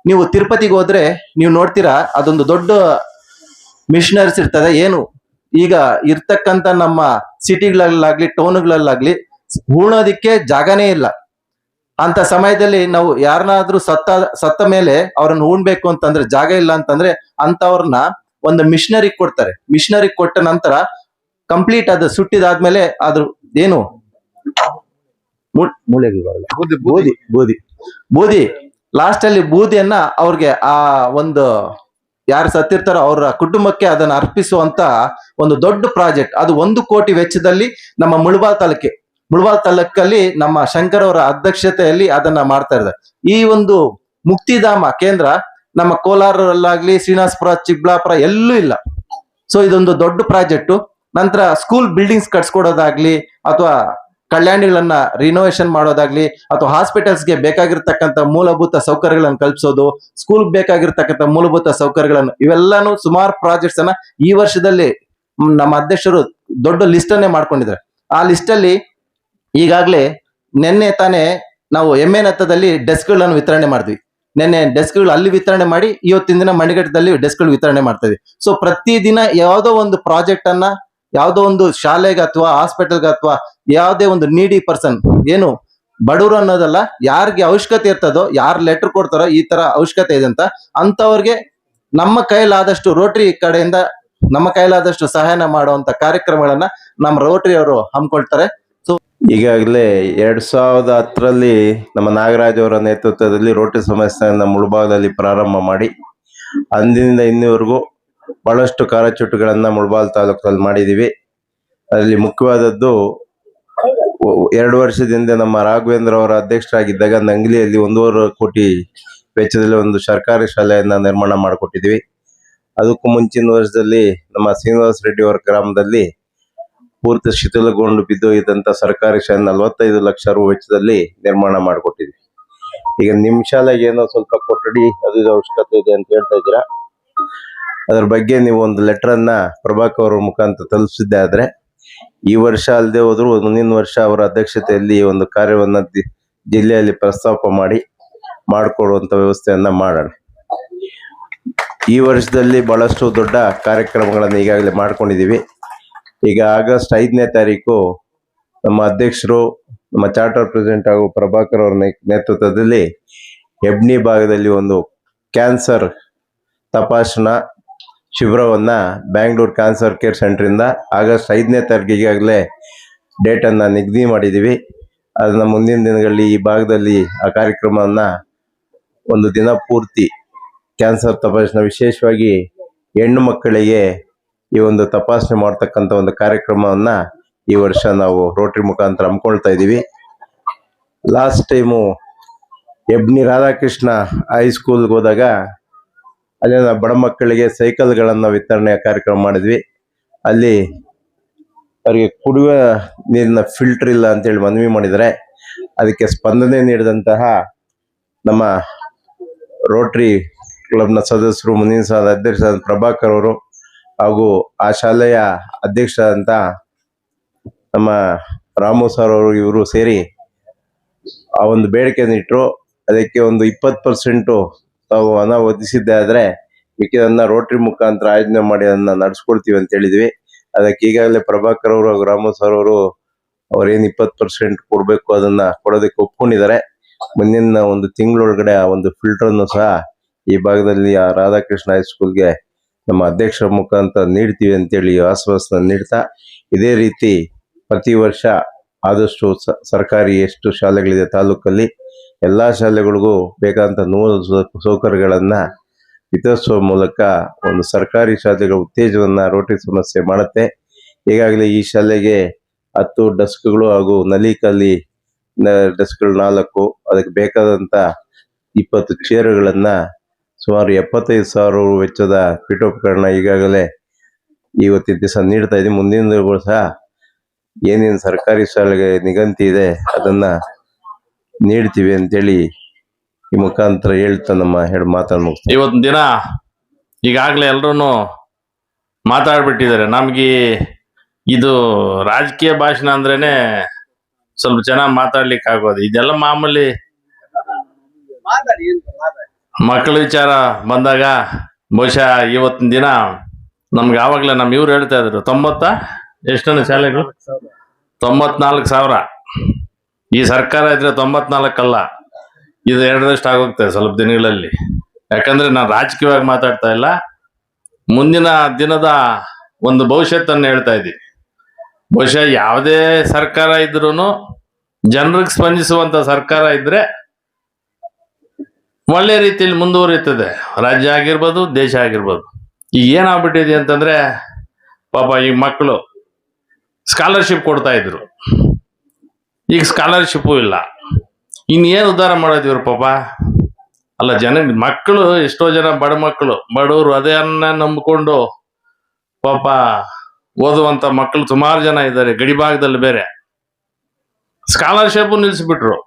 ನೀವು ತಿರುಪತಿಗೆ ಹೋದ್ರೆ ನೀವು ನೋಡ್ತೀರಾ, ಅದೊಂದು ದೊಡ್ಡ ಮಿಷನರೀಸ್ ಇರ್ತದೆ. ಏನು ಈಗ ಇರ್ತಕ್ಕಂಥ ನಮ್ಮ ಸಿಟಿಗಳಲ್ಲಾಗ್ಲಿ ಟೌನ್ಗಳಲ್ಲಾಗ್ಲಿ ಹೂಣೋದಿಕ್ಕೆ ಜಾಗನೇ ಇಲ್ಲ. ಅಂತ ಸಮಯದಲ್ಲಿ ನಾವು ಯಾರನ್ನಾದ್ರೂ ಸತ್ತ ಮೇಲೆ ಅವ್ರನ್ನ ಉಣ್ಬೇಕು ಅಂತಂದ್ರೆ ಜಾಗ ಇಲ್ಲ ಅಂತಂದ್ರೆ ಅಂತವ್ರನ್ನ ಒಂದು ಮಿಷನರಿ ಕೊಡ್ತಾರೆ. ಮಿಷನರಿ ಕೊಟ್ಟ ನಂತರ ಕಂಪ್ಲೀಟ್ ಅದು ಸುಟ್ಟಿದಾದ್ಮೇಲೆ ಅದ್ರ ಏನು ಬೂದಿ ಲಾಸ್ಟ್ ಅಲ್ಲಿ ಬೂದಿಯನ್ನ ಅವ್ರಿಗೆ ಆ ಒಂದು ಯಾರು ಸತ್ತಿರ್ತಾರೋ ಅವರ ಕುಟುಂಬಕ್ಕೆ ಅದನ್ನ ಅರ್ಪಿಸುವಂತ ಒಂದು ದೊಡ್ಡ ಪ್ರಾಜೆಕ್ಟ್. ಅದು 1 ಕೋಟಿ ವೆಚ್ಚದಲ್ಲಿ ನಮ್ಮ ಮುಳಬಾಲ್ ತಾಲೂಕಲ್ಲಿ ನಮ್ಮ ಶಂಕರ್ ಅವರ ಅಧ್ಯಕ್ಷತೆಯಲ್ಲಿ ಅದನ್ನ ಮಾಡ್ತಾ ಇದ್ದಾರೆ. ಈ ಒಂದು ಮುಕ್ತಿಧಾಮ ಕೇಂದ್ರ ನಮ್ಮ ಕೋಲಾರಲ್ಲಾಗ್ಲಿ, ಶ್ರೀನಿವಾಸಪುರ, ಚಿಕ್ಕಬಳ್ಳಾಪುರ ಎಲ್ಲೂ ಇಲ್ಲ. ಸೊ ಇದೊಂದು ದೊಡ್ಡ ಪ್ರಾಜೆಕ್ಟ್. ನಂತರ ಸ್ಕೂಲ್ ಬಿಲ್ಡಿಂಗ್ಸ್ ಕಟ್ಸ್ಕೊಡೋದಾಗ್ಲಿ, ಅಥವಾ ಕಲ್ಯಾಣಿಗಳನ್ನ ರಿನೋವೇಷನ್ ಮಾಡೋದಾಗ್ಲಿ, ಅಥವಾ ಹಾಸ್ಪಿಟಲ್ಸ್ಗೆ ಬೇಕಾಗಿರ್ತಕ್ಕಂಥ ಮೂಲಭೂತ ಸೌಕರ್ಯಗಳನ್ನು ಕಲ್ಪಿಸೋದು, ಸ್ಕೂಲ್ ಬೇಕಾಗಿರ್ತಕ್ಕಂಥ ಮೂಲಭೂತ ಸೌಕರ್ಯಗಳನ್ನು, ಇವೆಲ್ಲಾನು ಸುಮಾರು ಪ್ರಾಜೆಕ್ಟ್ಸ್ ಅನ್ನ ಈ ವರ್ಷದಲ್ಲಿ ನಮ್ಮ ಅಧ್ಯಕ್ಷರು ದೊಡ್ಡ ಲಿಸ್ಟ್ ಅನ್ನೇ ಮಾಡ್ಕೊಂಡಿದ್ದಾರೆ. ಆ ಲಿಸ್ಟ್ ಅಲ್ಲಿ ಈಗಾಗಲೇ ನಿನ್ನೆ ತಾನೇ ನಾವು ಎಮ್ಮೆನತ್ತದಲ್ಲಿ ಡೆಸ್ಕ್ಗಳನ್ನು ವಿತರಣೆ ಮಾಡಿದ್ವಿ. ನಿನ್ನೆ ಡೆಸ್ಕ್ಗಳು ಅಲ್ಲಿ ವಿತರಣೆ ಮಾಡಿ ಇವತ್ತಿನ ದಿನ ಮಣಿಘಟ್ಟದಲ್ಲಿ ಡೆಸ್ಕ್ಗಳು ವಿತರಣೆ ಮಾಡ್ತಾ ಇದ್ವಿ. ಸೊ ಪ್ರತಿದಿನ ಯಾವುದೋ ಒಂದು ಪ್ರಾಜೆಕ್ಟ್ ಅನ್ನ ಯಾವುದೋ ಒಂದು ಶಾಲೆಗೆ ಅಥವಾ ಹಾಸ್ಪಿಟಲ್ಗೆ ಅಥವಾ ಯಾವುದೇ ಒಂದು ನೀಡಿ ಪರ್ಸನ್, ಏನು ಬಡವರು ಅನ್ನೋದಲ್ಲ, ಯಾರಿಗೆ ಅವಶ್ಯಕತೆ ಇರ್ತದೋ, ಯಾರು ಲೆಟರ್ ಕೊಡ್ತಾರೋ ಈ ತರ ಅವಶ್ಯಕತೆ ಇದೆ ಅಂತವ್ರಿಗೆ ನಮ್ಮ ಕೈಲಾದಷ್ಟು ರೋಟರಿ ಕಡೆಯಿಂದ ನಮ್ಮ ಕೈಲಾದಷ್ಟು ಸಹಾಯನ ಮಾಡುವಂತ ಕಾರ್ಯಕ್ರಮಗಳನ್ನ ನಮ್ಮ ರೋಟರಿ ಅವರು ಹಮ್ಮಿಕೊಳ್ತಾರೆ. ಈಗಾಗಲೇ 2010ರಲ್ಲಿ ನಮ್ಮ ನಾಗರಾಜ್ ಅವರ ನೇತೃತ್ವದಲ್ಲಿ ರೋಟರಿ ಸಂಸ್ಥೆಯನ್ನ ಮುಳಬಾಗದಲ್ಲಿ ಪ್ರಾರಂಭ ಮಾಡಿ ಅಂದಿನಿಂದ ಇನ್ನಿವರೆಗೂ ಬಹಳಷ್ಟು ಕಾರ್ಯಚಟುಗಳನ್ನ ಮುಳಬಾಲ್ ತಾಲೂಕಲ್ಲಿ ಮಾಡಿದೀವಿ. ಅದರಲ್ಲಿ ಮುಖ್ಯವಾದದ್ದು 2 ವರ್ಷದಿಂದ ನಮ್ಮ ರಾಘವೇಂದ್ರ ಅವರ ಅಧ್ಯಕ್ಷರಾಗಿದ್ದಾಗ ನಂಗ್ಲಿಯಲ್ಲಿ 1.5 ಕೋಟಿ ವೆಚ್ಚದಲ್ಲಿ ಒಂದು ಸರ್ಕಾರಿ ಶಾಲೆಯನ್ನ ನಿರ್ಮಾಣ ಮಾಡಿಕೊಟ್ಟಿದ್ವಿ. ಅದಕ್ಕೂ ಮುಂಚಿನ ವರ್ಷದಲ್ಲಿ ನಮ್ಮ ಶ್ರೀನಿವಾಸ ರೆಡ್ಡಿ ಅವರ ಗ್ರಾಮದಲ್ಲಿ ಪೂರ್ತಿ ಶಿಥಿಲಗೊಂಡು ಬಿದ್ದೋಗಿದ್ದಂತ ಸರ್ಕಾರಿ ಶಾಲೆ 45 ಲಕ್ಷ ರು ವೆಚ್ಚದಲ್ಲಿ ನಿರ್ಮಾಣ ಮಾಡಿಕೊಟ್ಟಿದ್ವಿ. ಈಗ ನಿಮ್ ಶಾಲೆಗೆ ಏನೋ ಸ್ವಲ್ಪ ಕೊಠಡಿ ಅದು ಅವಶ್ಯಕತೆ ಇದೆ ಅಂತ ಹೇಳ್ತಾ ಇದ್ದೀರಾ. ಅದ್ರ ಬಗ್ಗೆ ನೀವು ಒಂದು ಲೆಟರ್ ಅನ್ನ ಪ್ರಭಾಕರ್ ಅವರ ಮುಖಾಂತರ ತಲುಪಿಸಿದ್ದೆ ಆದ್ರೆ ಈ ವರ್ಷ ಅಲ್ಲದೆ ಹೋದ್ರು ಮುಂದಿನ ವರ್ಷ ಅವರ ಅಧ್ಯಕ್ಷತೆಯಲ್ಲಿ ಒಂದು ಕಾರ್ಯವನ್ನ ಜಿಲ್ಲೆಯಲ್ಲಿ ಪ್ರಸ್ತಾಪ ಮಾಡಿಕೊಡುವಂತ ವ್ಯವಸ್ಥೆಯನ್ನ ಮಾಡೋಣ. ಈ ವರ್ಷದಲ್ಲಿ ಬಹಳಷ್ಟು ದೊಡ್ಡ ಕಾರ್ಯಕ್ರಮಗಳನ್ನು ಈಗಾಗಲೇ ಮಾಡ್ಕೊಂಡಿದೀವಿ. ಈಗ ಆಗಸ್ಟ್ 5ನೇ ತಾರೀಕು ನಮ್ಮ ಅಧ್ಯಕ್ಷರು, ನಮ್ಮ ಚಾರ್ಟರ್ ಪ್ರೆಸಿಡೆಂಟ್ ಹಾಗೂ ಪ್ರಭಾಕರ್ ಅವರ ನೇತೃತ್ವದಲ್ಲಿ ಹೆಬ್ನಿ ಭಾಗದಲ್ಲಿ ಒಂದು ಕ್ಯಾನ್ಸರ್ ತಪಾಸಣಾ ಶಿಬಿರವನ್ನ ಬ್ಯಾಂಗ್ಳೂರ್ ಕ್ಯಾನ್ಸರ್ ಕೇರ್ ಸೆಂಟರ್ ಇಂದ ಆಗಸ್ಟ್ 5ನೇ ತಾರೀಕು ಈಗಾಗಲೇ ಡೇಟ್ ಅನ್ನ ನಿಗದಿ ಮಾಡಿದೀವಿ. ಅದನ್ನ ಮುಂದಿನ ದಿನಗಳಲ್ಲಿ ಈ ಭಾಗದಲ್ಲಿ ಆ ಕಾರ್ಯಕ್ರಮವನ್ನ ಒಂದು ದಿನ ಪೂರ್ತಿ ಕ್ಯಾನ್ಸರ್ ತಪಾಸಣೆ, ವಿಶೇಷವಾಗಿ ಹೆಣ್ಣು ಮಕ್ಕಳಿಗೆ ಈ ಒಂದು ತಪಾಸಣೆ ಮಾಡ್ತಕ್ಕಂಥ ಒಂದು ಕಾರ್ಯಕ್ರಮವನ್ನ ಈ ವರ್ಷ ನಾವು ರೋಟರಿ ಮುಖಾಂತರ ಹಮ್ಮಿಕೊಳ್ತಾ ಇದ್ದೀವಿ. ಲಾಸ್ಟ್ ಟೈಮು ಹೆಬ್ನಿ ರಾಧಾಕೃಷ್ಣ ಹೈಸ್ಕೂಲ್ಗೆ ಹೋದಾಗ ಅಲ್ಲಿನ ಬಡ ಮಕ್ಕಳಿಗೆ ಸೈಕಲ್ಗಳನ್ನ ವಿತರಣೆ ಕಾರ್ಯಕ್ರಮ ಮಾಡಿದ್ವಿ. ಅಲ್ಲಿ ಅವರಿಗೆ ಕುಡಿಯುವ ನೀರಿನ ಫಿಲ್ಟರ್ ಇಲ್ಲ ಅಂತೇಳಿ ಮನವಿ ಮಾಡಿದರೆ ಅದಕ್ಕೆ ಸ್ಪಂದನೆ ನೀಡಿದಂತಹ ನಮ್ಮ ರೋಟರಿ ಕ್ಲಬ್ನ ಸದಸ್ಯರು, ಮುಂದಿನ ಸಾಲ ಅಧ್ಯಕ್ಷ ಪ್ರಭಾಕರ್ ಅವರು ಹಾಗೂ ಆ ಶಾಲೆಯ ಅಧ್ಯಕ್ಷರಾದಂತ ನಮ್ಮ ರಾಮು ಸರ್ ಅವರು ಇವರು ಸೇರಿ ಆ ಒಂದು ಬೇಡಿಕೆಯನ್ನು ಇಟ್ಟರು. ಅದಕ್ಕೆ ಒಂದು 20% ತಾವು ಹಣ ಒದಗಿಸಿದ್ದೆ ಆದ್ರೆ ಮಿಕ್ಕಿದನ್ನ ರೋಟರಿ ಮುಖಾಂತರ ಆಯೋಜನೆ ಮಾಡಿ ಅದನ್ನ ನಡೆಸ್ಕೊಡ್ತೀವಿ ಅಂತ ಹೇಳಿದ್ವಿ. ಅದಕ್ಕೆ ಈಗಾಗಲೇ ಪ್ರಭಾಕರ್ ಅವರು ಹಾಗೂ ರಾಮು ಸರ್ ಅವರು ಅವ್ರೇನು 20% ಕೊಡ್ಬೇಕು ಅದನ್ನ ಕೊಡೋದಕ್ಕೆ ಒಪ್ಕೊಂಡಿದ್ದಾರೆ. ಮುಂದಿನ ಒಂದು ತಿಂಗಳೊಳಗಡೆ ಆ ಒಂದು ಫಿಲ್ಟರ್ನ್ನು ಸಹ ಈ ಭಾಗದಲ್ಲಿ ಆ ರಾಧಾಕೃಷ್ಣ ಹೈಸ್ಕೂಲ್ಗೆ ನಮ್ಮ ಅಧ್ಯಕ್ಷರ ಮುಖಾಂತರ ನೀಡ್ತೀವಿ ಅಂತೇಳಿ ಆಶ್ವಾಸನೆ ನೀಡ್ತಾ, ಇದೇ ರೀತಿ ಪ್ರತಿ ವರ್ಷ ಆದಷ್ಟು ಸರ್ಕಾರಿ ಎಷ್ಟು ಶಾಲೆಗಳಿದೆ ತಾಲೂಕಲ್ಲಿ ಎಲ್ಲ ಶಾಲೆಗಳಿಗೂ ಬೇಕಾದಂಥ ಸೌಕರ್ಯಗಳನ್ನು ವಿತರಿಸುವ ಮೂಲಕ ಒಂದು ಸರ್ಕಾರಿ ಶಾಲೆಗಳ ಉತ್ತೇಜನವನ್ನು ರೋಟರಿ ಸಮಸ್ಯೆ ಮಾಡುತ್ತೆ. ಈಗಾಗಲೇ ಈ ಶಾಲೆಗೆ 10 ಡೆಸ್ಕ್ಗಳು ಹಾಗೂ ನಲಿಕಲ್ಲಿ ಡೆಸ್ಕ್ಗಳು 4, ಅದಕ್ಕೆ ಬೇಕಾದಂಥ 20 ಚೇರುಗಳನ್ನು ಸುಮಾರು 75,000 ವೆಚ್ಚದ ಪೀಠೋಪಕರಣ ಈಗಾಗಲೇ ಇವತ್ತಿನ ದಿವಸ ನೀಡ್ತಾ ಇದ್ದೀವಿ. ಮುಂದಿನ ದಿನಗಳು ಸಹ ಏನೇನು ಸರ್ಕಾರಿ ಶಾಲೆಗೆ ನಿಗಂತಿ ಇದೆ ಅದನ್ನ ನೀಡ್ತೀವಿ ಅಂತೇಳಿ ಈ ಮುಖಾಂತರ ಹೇಳ್ತಾ ನಮ್ಮ ಮಾತನ್ನು ಮುಗಿಸ್ತೀವಿ. ಇವತ್ತಿನ ದಿನ ಈಗಾಗಲೇ ಎಲ್ಲರೂ ಮಾತಾಡ್ಬಿಟ್ಟಿದ್ದಾರೆ. ನಮ್ಗೆ ಇದು ರಾಜಕೀಯ ಭಾಷಣ ಅಂದ್ರೇನೆ ಸ್ವಲ್ಪ ಚೆನ್ನಾಗಿ ಮಾತಾಡ್ಲಿಕ್ಕೆ ಆಗೋದು. ಇದೆಲ್ಲ ಮಾಮೂಲಿ ಮಕ್ಕಳ ವಿಚಾರ ಬಂದಾಗ ಬಹುಶಃ ಇವತ್ತಿನ ದಿನ ನಮ್ಗೆ ಆವಾಗಲೇ ನಮ್ಮ ಇವ್ರು ಹೇಳ್ತಾ ಇದ್ರು 90 ಶಾಲೆಗಳು 94,000. ಈ ಸರ್ಕಾರ ಇದ್ರೆ 94 ಅಲ್ಲ, ಇದು 2ರಷ್ಟು ಆಗೋಗ್ತದೆ ಸ್ವಲ್ಪ ದಿನಗಳಲ್ಲಿ. ಯಾಕಂದ್ರೆ ನಾನು ರಾಜಕೀಯವಾಗಿ ಮಾತಾಡ್ತಾ ಇಲ್ಲ, ಮುಂದಿನ ದಿನದ ಒಂದು ಭವಿಷ್ಯತ್ತನ್ನು ಹೇಳ್ತಾ ಇದ್ದೀನಿ. ಬಹುಶಃ ಯಾವುದೇ ಸರ್ಕಾರ ಇದ್ರೂ ಜನರಿಗೆ ಸ್ಪಂದಿಸುವಂತ ಸರ್ಕಾರ ಇದ್ರೆ ಒಳ್ಳೆ ರೀತಿಯಲ್ಲಿ ಮುಂದುವರಿಯುತ್ತದೆ, ರಾಜ್ಯ ಆಗಿರ್ಬೋದು ದೇಶ ಆಗಿರ್ಬೋದು. ಈಗ ಏನಾಗ್ಬಿಟ್ಟಿದೆ ಅಂತಂದ್ರೆ ಪಾಪ ಈ ಮಕ್ಕಳು ಸ್ಕಾಲರ್ಶಿಪ್ ಕೊಡ್ತಾ ಇದ್ರು, ಈಗ ಸ್ಕಾಲರ್ಶಿಪ್ಪು ಇಲ್ಲ. ಇನ್ನೇನು ಉದ್ಧಾರ ಮಾಡೋದು ಇವ್ರು ಪಾಪ? ಅಲ್ಲ, ಮಕ್ಕಳು ಎಷ್ಟೋ ಜನ ಬಡ ಮಕ್ಕಳು, ಬಡವರು ಅದನ್ನ ನಂಬಿಕೊಂಡು ಪಾಪ ಓದುವಂತ ಮಕ್ಕಳು ಸುಮಾರು ಜನ ಇದ್ದಾರೆ. ಗಡಿ ಭಾಗದಲ್ಲಿ ಬೇರೆ ಸ್ಕಾಲರ್ಶಿಪ್ ನಿಲ್ಲಿಸ್ಬಿಟ್ರು.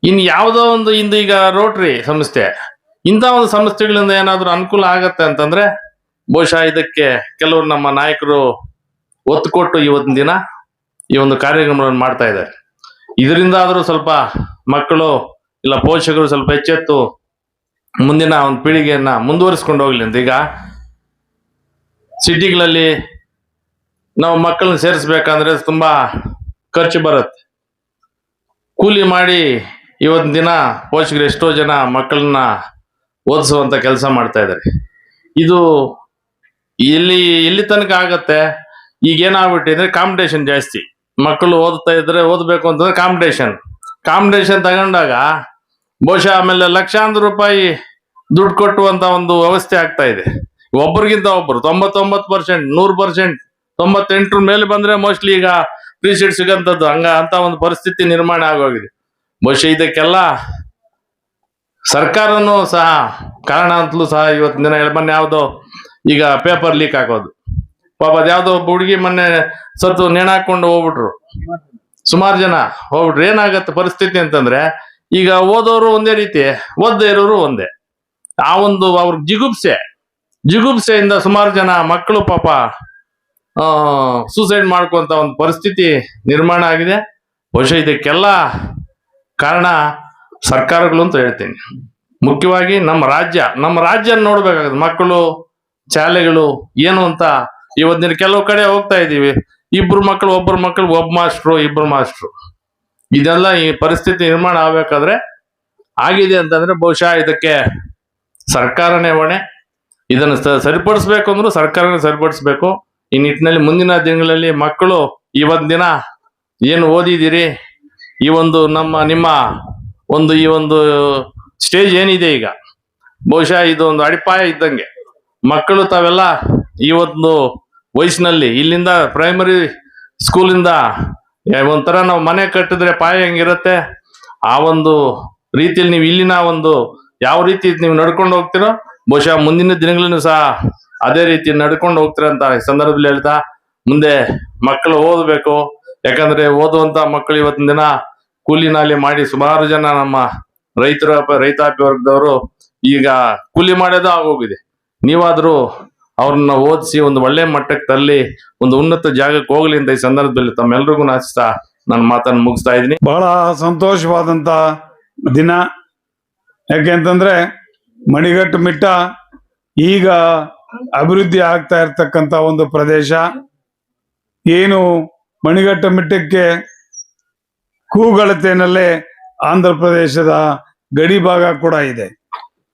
ಇನ್ನು ಯಾವುದೋ ಒಂದು ಈಗ ರೋಟರಿ ಸಂಸ್ಥೆ, ಇಂಥ ಒಂದು ಸಂಸ್ಥೆಗಳಿಂದ ಏನಾದ್ರೂ ಅನುಕೂಲ ಆಗತ್ತೆ ಅಂತಂದ್ರೆ ಬಹುಶಃ ಇದಕ್ಕೆ ಕೆಲವರು ನಮ್ಮ ನಾಯಕರು ಒತ್ತು ಕೊಟ್ಟು ಇವತ್ತಿನ ದಿನ ಈ ಒಂದು ಕಾರ್ಯಕ್ರಮವನ್ನು ಮಾಡ್ತಾ ಇದ್ದಾರೆ. ಇದರಿಂದ ಆದ್ರೂ ಸ್ವಲ್ಪ ಮಕ್ಕಳು ಇಲ್ಲ ಪೋಷಕರು ಸ್ವಲ್ಪ ಎಚ್ಚೆತ್ತು ಮುಂದಿನ ಒಂದು ಪೀಳಿಗೆಯನ್ನ ಮುಂದುವರಿಸ್ಕೊಂಡು ಹೋಗ್ಲಿ ಅಂತ. ಈಗ ಸಿಟಿಗಳಲ್ಲಿ ನಾವು ಮಕ್ಕಳನ್ನ ಸೇರಿಸ್ಬೇಕಂದ್ರೆ ತುಂಬಾ ಖರ್ಚು ಬರುತ್ತೆ. ಕೂಲಿ ಮಾಡಿ ಇವತ್ತಿನ ದಿನ ಪೋಷಕರು ಎಷ್ಟೋ ಜನ ಮಕ್ಕಳನ್ನ ಓದಿಸುವಂತ ಕೆಲಸ ಮಾಡ್ತಾ ಇದ್ದಾರೆ. ಇದು ಎಲ್ಲಿ ತನಕ ಆಗತ್ತೆ? ಈಗ ಏನಾಗ್ಬಿಟ್ಟಿದ್ರೆ ಕಾಂಪಿಟೇಷನ್ ಜಾಸ್ತಿ. ಮಕ್ಕಳು ಓದ್ತಾ ಇದ್ರೆ, ಓದ್ಬೇಕು ಅಂತಂದ್ರೆ ಕಾಂಪಿಟೇಷನ್ ತಗೊಂಡಾಗ ಬಹುಶಃ ಆಮೇಲೆ ಲಕ್ಷಾಂತರ ರೂಪಾಯಿ ದುಡ್ಡು ಕೊಟ್ಟುವಂತ ಒಂದು ವ್ಯವಸ್ಥೆ ಆಗ್ತಾ ಇದೆ. ಒಬ್ಬರಿಗಿಂತ ಒಬ್ಬರು 99%, 100%, 98 ಮೇಲೆ ಬಂದ್ರೆ ಮೋಸ್ಟ್ಲಿ ಈಗ ಫ್ರೀ ಸೀಟ್ ಸಿಗಂತದ್ದು ಅಂತ ಒಂದು ಪರಿಸ್ಥಿತಿ ನಿರ್ಮಾಣ ಆಗೋಗಿದೆ. ಬಹುಶಃ ಇದಕ್ಕೆಲ್ಲ ಸರ್ಕಾರನೂ ಸಹ ಕಾರಣ ಅಂತಲೂ ಸಹ ಇವತ್ತಿನ ದಿನ ಮೊನ್ನೆ ಯಾವ್ದೋ ಈಗ ಪೇಪರ್ ಲೀಕ್ ಆಗೋದು, ಪಾಪ ಅದ್ಯಾವ್ದೋ ಒಬ್ಬ ಹುಡುಗಿ ಮೊನ್ನೆ ಸತ್ತು ನೇಣಾಕೊಂಡು ಹೋಗ್ಬಿಟ್ರು, ಸುಮಾರು ಜನ ಹೋಗ್ಬಿಟ್ರು. ಏನಾಗತ್ತೆ ಪರಿಸ್ಥಿತಿ ಅಂತಂದ್ರೆ ಈಗ ಓದೋರು ಒಂದೇ ರೀತಿ, ಓದದೇ ಇರೋರು ಒಂದೇ. ಆ ಒಂದು ಅವ್ರ ಜಿಗುಪ್ಸೆಯಿಂದ ಸುಮಾರು ಜನ ಮಕ್ಕಳು ಪಾಪ ಸೂಸೈಡ್ ಮಾಡ್ಕೊಂತ ಒಂದು ಪರಿಸ್ಥಿತಿ ನಿರ್ಮಾಣ ಆಗಿದೆ. ಬಹುಶಃ ಇದಕ್ಕೆಲ್ಲ ಕಾರಣ ಸರ್ಕಾರಗಳು ಅಂತ ಹೇಳ್ತೀನಿ. ಮುಖ್ಯವಾಗಿ ನಮ್ಮ ರಾಜ್ಯ ನೋಡ್ಬೇಕಾಗುತ್ತೆ. ಮಕ್ಕಳು ಶಾಲೆಗಳು ಏನು ಅಂತ ಇವತ್ತಿನ ಕೆಲವು ಕಡೆ ಹೋಗ್ತಾ ಇದ್ದೀವಿ, ಒಬ್ಬರು ಮಕ್ಕಳು ಒಬ್ಬ ಮಾಸ್ಟ್ರು, 2 ಮಾಸ್ಟ್ರು. ಇದೆಲ್ಲ ಈ ಪರಿಸ್ಥಿತಿ ನಿರ್ಮಾಣ ಆಗ್ಬೇಕಾದ್ರೆ ಆಗಿದೆ ಅಂತಂದ್ರೆ ಬಹುಶಃ ಇದಕ್ಕೆ ಸರ್ಕಾರನೇ ಹೊಣೆ. ಇದನ್ನು ಸರಿಪಡಿಸ್ಬೇಕು ಅಂದ್ರೂ ಸರ್ಕಾರನೇ ಸರಿಪಡಿಸ್ಬೇಕು. ಈ ನಿಟ್ಟಿನಲ್ಲಿ ಮುಂದಿನ ದಿನಗಳಲ್ಲಿ ಮಕ್ಕಳು ಇವತ್ತಿನ ದಿನ ಏನು ಓದಿದಿರಿ, ಈ ಒಂದು ನಿಮ್ಮ ಒಂದು ಈ ಒಂದು ಸ್ಟೇಜ್ ಏನಿದೆ ಈಗ, ಬಹುಶಃ ಇದು ಒಂದು ಅಡಿಪಾಯ ಇದ್ದಂಗೆ. ಮಕ್ಕಳು ತಾವೆಲ್ಲ ಈ ಒಂದು ವಯಸ್ಸಿನಲ್ಲಿ ಇಲ್ಲಿಂದ ಪ್ರೈಮರಿ ಸ್ಕೂಲಿಂದ ಒಂಥರ ನಾವು ಮನೆ ಕಟ್ಟಿದ್ರೆ ಪಾಯ ಹೆಂಗಿರುತ್ತೆ ಆ ಒಂದು ರೀತಿಯಲ್ಲಿ ನೀವು ಇಲ್ಲಿನ ಒಂದು ಯಾವ ರೀತಿ ನೀವು ನಡ್ಕೊಂಡು ಹೋಗ್ತಿರೋ ಬಹುಶಃ ಮುಂದಿನ ದಿನಗಳಲ್ಲೂ ಸಹ ಅದೇ ರೀತಿ ನಡ್ಕೊಂಡು ಹೋಗ್ತೀರ ಅಂತ ಈ ಸಂದರ್ಭದಲ್ಲಿ ಹೇಳ್ತಾ, ಮುಂದೆ ಮಕ್ಕಳು ಓದಬೇಕು. ಯಾಕಂದ್ರೆ ಓದುವಂತ ಮಕ್ಕಳು ಇವತ್ತಿನ ದಿನ ಕೂಲಿ ನಾಲಿ ಮಾಡಿ ಸುಮಾರು ಜನ ನಮ್ಮ ರೈತಾಪಿ ವರ್ಗದವರು ಈಗ ಕೂಲಿ ಮಾಡೋದು ಆಗೋಗಿದೆ. ನೀವಾದ್ರೂ ಅವ್ರನ್ನ ಓದಿಸಿ ಒಂದು ಒಳ್ಳೆ ಮಟ್ಟಕ್ಕೆ ತರಲಿ, ಒಂದು ಉನ್ನತ ಜಾಗಕ್ಕೆ ಹೋಗ್ಲಿ ಅಂತ ಈ ಸಂದರ್ಭದಲ್ಲಿ ತಮ್ಮೆಲ್ರಿಗೂ ಆಶಿಸ್ತಾ ನನ್ನ ಮಾತನ್ನು ಮುಗಿಸ್ತಾ ಇದ್ದೀನಿ. ಬಹಳ ಸಂತೋಷವಾದಂತ ದಿನ. ಯಾಕೆಂತಂದ್ರೆ ಮಣಿಗಟ್ಟು ಮಿಟ್ಟ ಈಗ ಅಭಿವೃದ್ಧಿ ಆಗ್ತಾ ಇರ್ತಕ್ಕಂಥ ಒಂದು ಪ್ರದೇಶ. ಏನು ಮಣಿಗಟ್ಟು ಮಿಟ್ಟಕ್ಕೆ ಕೂಗಳತೆನಲ್ಲೇ ಆಂಧ್ರ ಪ್ರದೇಶದ ಗಡಿ ಭಾಗ ಕೂಡ ಇದೆ.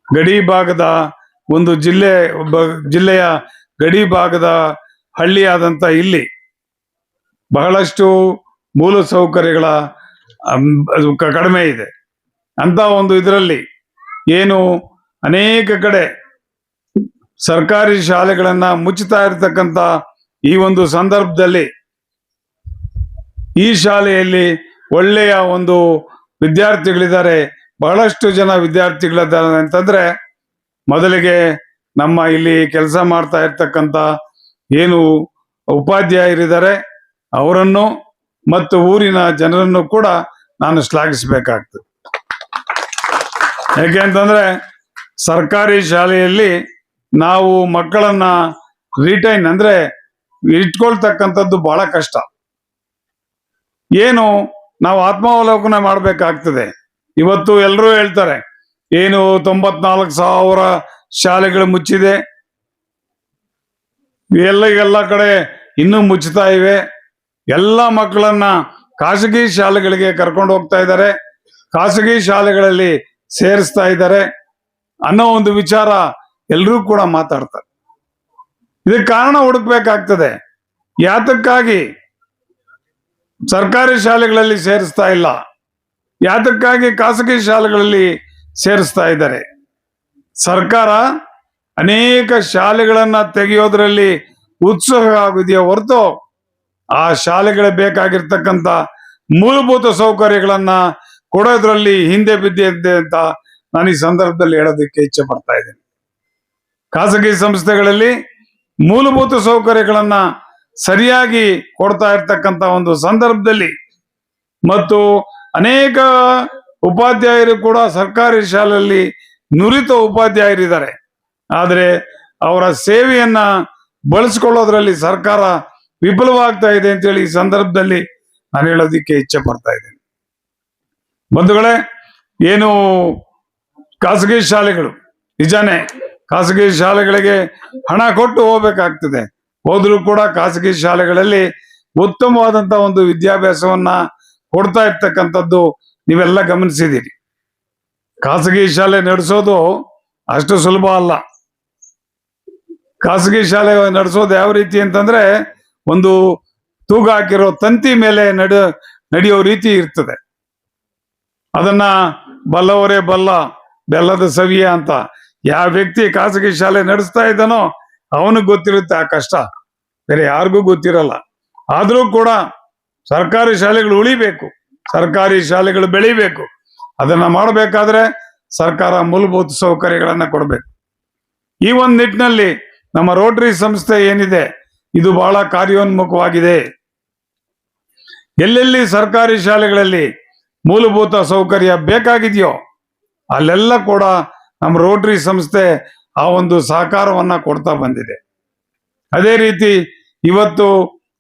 ಗಡಿ ಭಾಗದ ಒಂದು ಜಿಲ್ಲೆಯ ಗಡಿ ಭಾಗದ ಹಳ್ಳಿಯಾದಂತ ಇಲ್ಲಿ ಬಹಳಷ್ಟು ಮೂಲ ಸೌಕರ್ಯಗಳ ಕಡಿಮೆ ಇದೆ. ಅಂತ ಒಂದು ಇದರಲ್ಲಿ ಏನು ಅನೇಕ ಕಡೆ ಸರ್ಕಾರಿ ಶಾಲೆಗಳನ್ನ ಮುಚ್ಚುತ್ತಾ ಇರತಕ್ಕಂತ ಈ ಒಂದು ಸಂದರ್ಭದಲ್ಲಿ ಈ ಶಾಲೆಯಲ್ಲಿ ಒಳ್ಳೆಯ ಒಂದು ವಿದ್ಯಾರ್ಥಿಗಳಿದ್ದಾರೆ, ಬಹಳಷ್ಟು ಜನ ವಿದ್ಯಾರ್ಥಿಗಳಿದ್ದಾರೆ ಅಂತಂದ್ರೆ ಮೊದಲಿಗೆ ನಮ್ಮ ಇಲ್ಲಿ ಕೆಲಸ ಮಾಡ್ತಾ ಇರ್ತಕ್ಕಂಥ ಏನು ಉಪಾಧ್ಯಾಯರಿದ್ದಾರೆ ಅವರನ್ನು ಮತ್ತು ಊರಿನ ಜನರನ್ನು ಕೂಡ ನಾನು ಶ್ಲಾಘಿಸಬೇಕಾಗ್ತದೆ. ಯಾಕೆ ಅಂತಂದ್ರೆ ಸರ್ಕಾರಿ ಶಾಲೆಯಲ್ಲಿ ನಾವು ಮಕ್ಕಳನ್ನ ರಿಟೈನ್ ಅಂದ್ರೆ ಇಟ್ಕೊಳ್ತಕ್ಕಂಥದ್ದು ಬಹಳ ಕಷ್ಟ. ಏನು ನಾವು ಆತ್ಮಾವಲೋಕನ ಮಾಡಬೇಕಾಗ್ತದೆ. ಇವತ್ತು ಎಲ್ಲರೂ ಹೇಳ್ತಾರೆ ಏನು 94,000 ಶಾಲೆಗಳು ಮುಚ್ಚಿದೆ, ಎಲ್ಲ ಕಡೆ ಇನ್ನೂ ಮುಚ್ಚುತ್ತಾ ಇವೆ, ಎಲ್ಲ ಮಕ್ಕಳನ್ನ ಖಾಸಗಿ ಶಾಲೆಗಳಿಗೆ ಕರ್ಕೊಂಡು ಹೋಗ್ತಾ ಇದ್ದಾರೆ, ಖಾಸಗಿ ಶಾಲೆಗಳಲ್ಲಿ ಸೇರಿಸ್ತಾ ಇದ್ದಾರೆ ಅನ್ನೋ ಒಂದು ವಿಚಾರ ಎಲ್ಲರೂ ಕೂಡ ಮಾತಾಡ್ತಾರೆ. ಇದಕ್ಕೆ ಕಾರಣ ಹುಡುಕ್ಬೇಕಾಗ್ತದೆ. ಯಾತಕ್ಕಾಗಿ ಸರ್ಕಾರಿ ಶಾಲೆಗಳಲ್ಲಿ ಸೇರಿಸ್ತಾ ಇಲ್ಲ, ಯಾತಕ್ಕಾಗಿ ಖಾಸಗಿ ಶಾಲೆಗಳಲ್ಲಿ ಸೇರಿಸ್ತಾ ಇದ್ದಾರೆ? ಸರ್ಕಾರ ಅನೇಕ ಶಾಲೆಗಳನ್ನ ತೆಗೆಯೋದ್ರಲ್ಲಿ ಉತ್ಸುಕ ಆಗಿದೆಯೋ ಹೊರತು ಆ ಶಾಲೆಗಳಿಗೆ ಬೇಕಾಗಿರ್ತಕ್ಕಂಥ ಮೂಲಭೂತ ಸೌಕರ್ಯಗಳನ್ನ ಕೊಡೋದ್ರಲ್ಲಿ ಹಿಂದೆ ಬಿದ್ದಿದೆ ಅಂತ ನಾನು ಈ ಸಂದರ್ಭದಲ್ಲಿ ಹೇಳೋದಕ್ಕೆ ಇಚ್ಛೆ ಪಡ್ತಾ ಇದ್ದೇನೆ. ಖಾಸಗಿ ಸಂಸ್ಥೆಗಳಲ್ಲಿ ಮೂಲಭೂತ ಸೌಕರ್ಯಗಳನ್ನ ಸರಿಯಾಗಿ ಕೊಡ್ತಾ ಇರ್ತಕ್ಕಂಥ ಒಂದು ಸಂದರ್ಭದಲ್ಲಿ ಮತ್ತು ಅನೇಕ ಉಪಾಧ್ಯಾಯರು ಕೂಡ ಸರ್ಕಾರಿ ಶಾಲೆಯಲ್ಲಿ ನುರಿತ ಉಪಾಧ್ಯಾಯರಿದ್ದಾರೆ, ಆದರೆ ಅವರ ಸೇವೆಯನ್ನ ಬಳಸ್ಕೊಳ್ಳೋದ್ರಲ್ಲಿ ಸರ್ಕಾರ ವಿಫಲವಾಗ್ತಾ ಇದೆ ಅಂತೇಳಿ ಈ ಸಂದರ್ಭದಲ್ಲಿ ನಾನು ಹೇಳೋದಿಕ್ಕೆ ಇಚ್ಛೆ ಪಡ್ತಾ ಇದ್ದೇನೆ. ಬಂಧುಗಳೇ, ಏನು ಖಾಸಗಿ ಶಾಲೆಗಳು ನಿಜಾನೇ ಖಾಸಗಿ ಶಾಲೆಗಳಿಗೆ ಹಣ ಕೊಟ್ಟು ಹೋಗ್ಬೇಕಾಗ್ತದೆ. ಹೋದ್ರೂ ಕೂಡ ಖಾಸಗಿ ಶಾಲೆಗಳಲ್ಲಿ ಉತ್ತಮವಾದಂತ ಒಂದು ವಿದ್ಯಾಭ್ಯಾಸವನ್ನ ಕೊಡ್ತಾ ಇರ್ತಕ್ಕಂಥದ್ದು ನೀವೆಲ್ಲ ಗಮನಿಸಿದ್ದೀರಿ. ಖಾಸಗಿ ಶಾಲೆ ನಡೆಸೋದು ಅಷ್ಟು ಸುಲಭ ಅಲ್ಲ. ಖಾಸಗಿ ಶಾಲೆ ನಡೆಸೋದು ಯಾವ ರೀತಿ ಅಂತಂದ್ರೆ ಒಂದು ತೂಗ ಹಾಕಿರೋ ತಂತಿ ಮೇಲೆ ನಡೆಯೋ ರೀತಿ ಇರ್ತದೆ. ಅದನ್ನ ಬಲ್ಲವರೇ ಬಲ್ಲ ಬೆಲ್ಲದ ಸವಿಯ ಅಂತ ಯಾವ ವ್ಯಕ್ತಿ ಖಾಸಗಿ ಶಾಲೆ ನಡೆಸ್ತಾ ಇದ್ದಾನೋ ಅವನಿಗೆ ಗೊತ್ತಿರುತ್ತೆ ಆ ಕಷ್ಟ, ಬೇರೆ ಯಾರಿಗೂ ಗೊತ್ತಿರಲ್ಲ. ಆದ್ರೂ ಕೂಡ ಸರ್ಕಾರಿ ಶಾಲೆಗಳು ಉಳಿಬೇಕು, ಸರ್ಕಾರಿ ಶಾಲೆಗಳು ಬೆಳಿಬೇಕು. ಅದನ್ನ ಮಾಡಬೇಕಾದ್ರೆ ಸರ್ಕಾರ ಮೂಲಭೂತ ಸೌಕರ್ಯಗಳನ್ನ ಕೊಡಬೇಕು. ಈ ಒಂದು ನಿಟ್ಟಿನಲ್ಲಿ ನಮ್ಮ ರೋಟರಿ ಸಂಸ್ಥೆ ಏನಿದೆ ಇದು ಬಹಳ ಕಾರ್ಯೋನ್ಮುಖವಾಗಿದೆ. ಎಲ್ಲೆಲ್ಲಿ ಸರ್ಕಾರಿ ಶಾಲೆಗಳಲ್ಲಿ ಮೂಲಭೂತ ಸೌಕರ್ಯ ಬೇಕಾಗಿದೆಯೋ ಅಲ್ಲೆಲ್ಲ ಕೂಡ ನಮ್ಮ ರೋಟರಿ ಸಂಸ್ಥೆ ಆ ಒಂದು ಸಹಕಾರವನ್ನ ಕೊಡ್ತಾ ಬಂದಿದೆ. ಅದೇ ರೀತಿ ಇವತ್ತು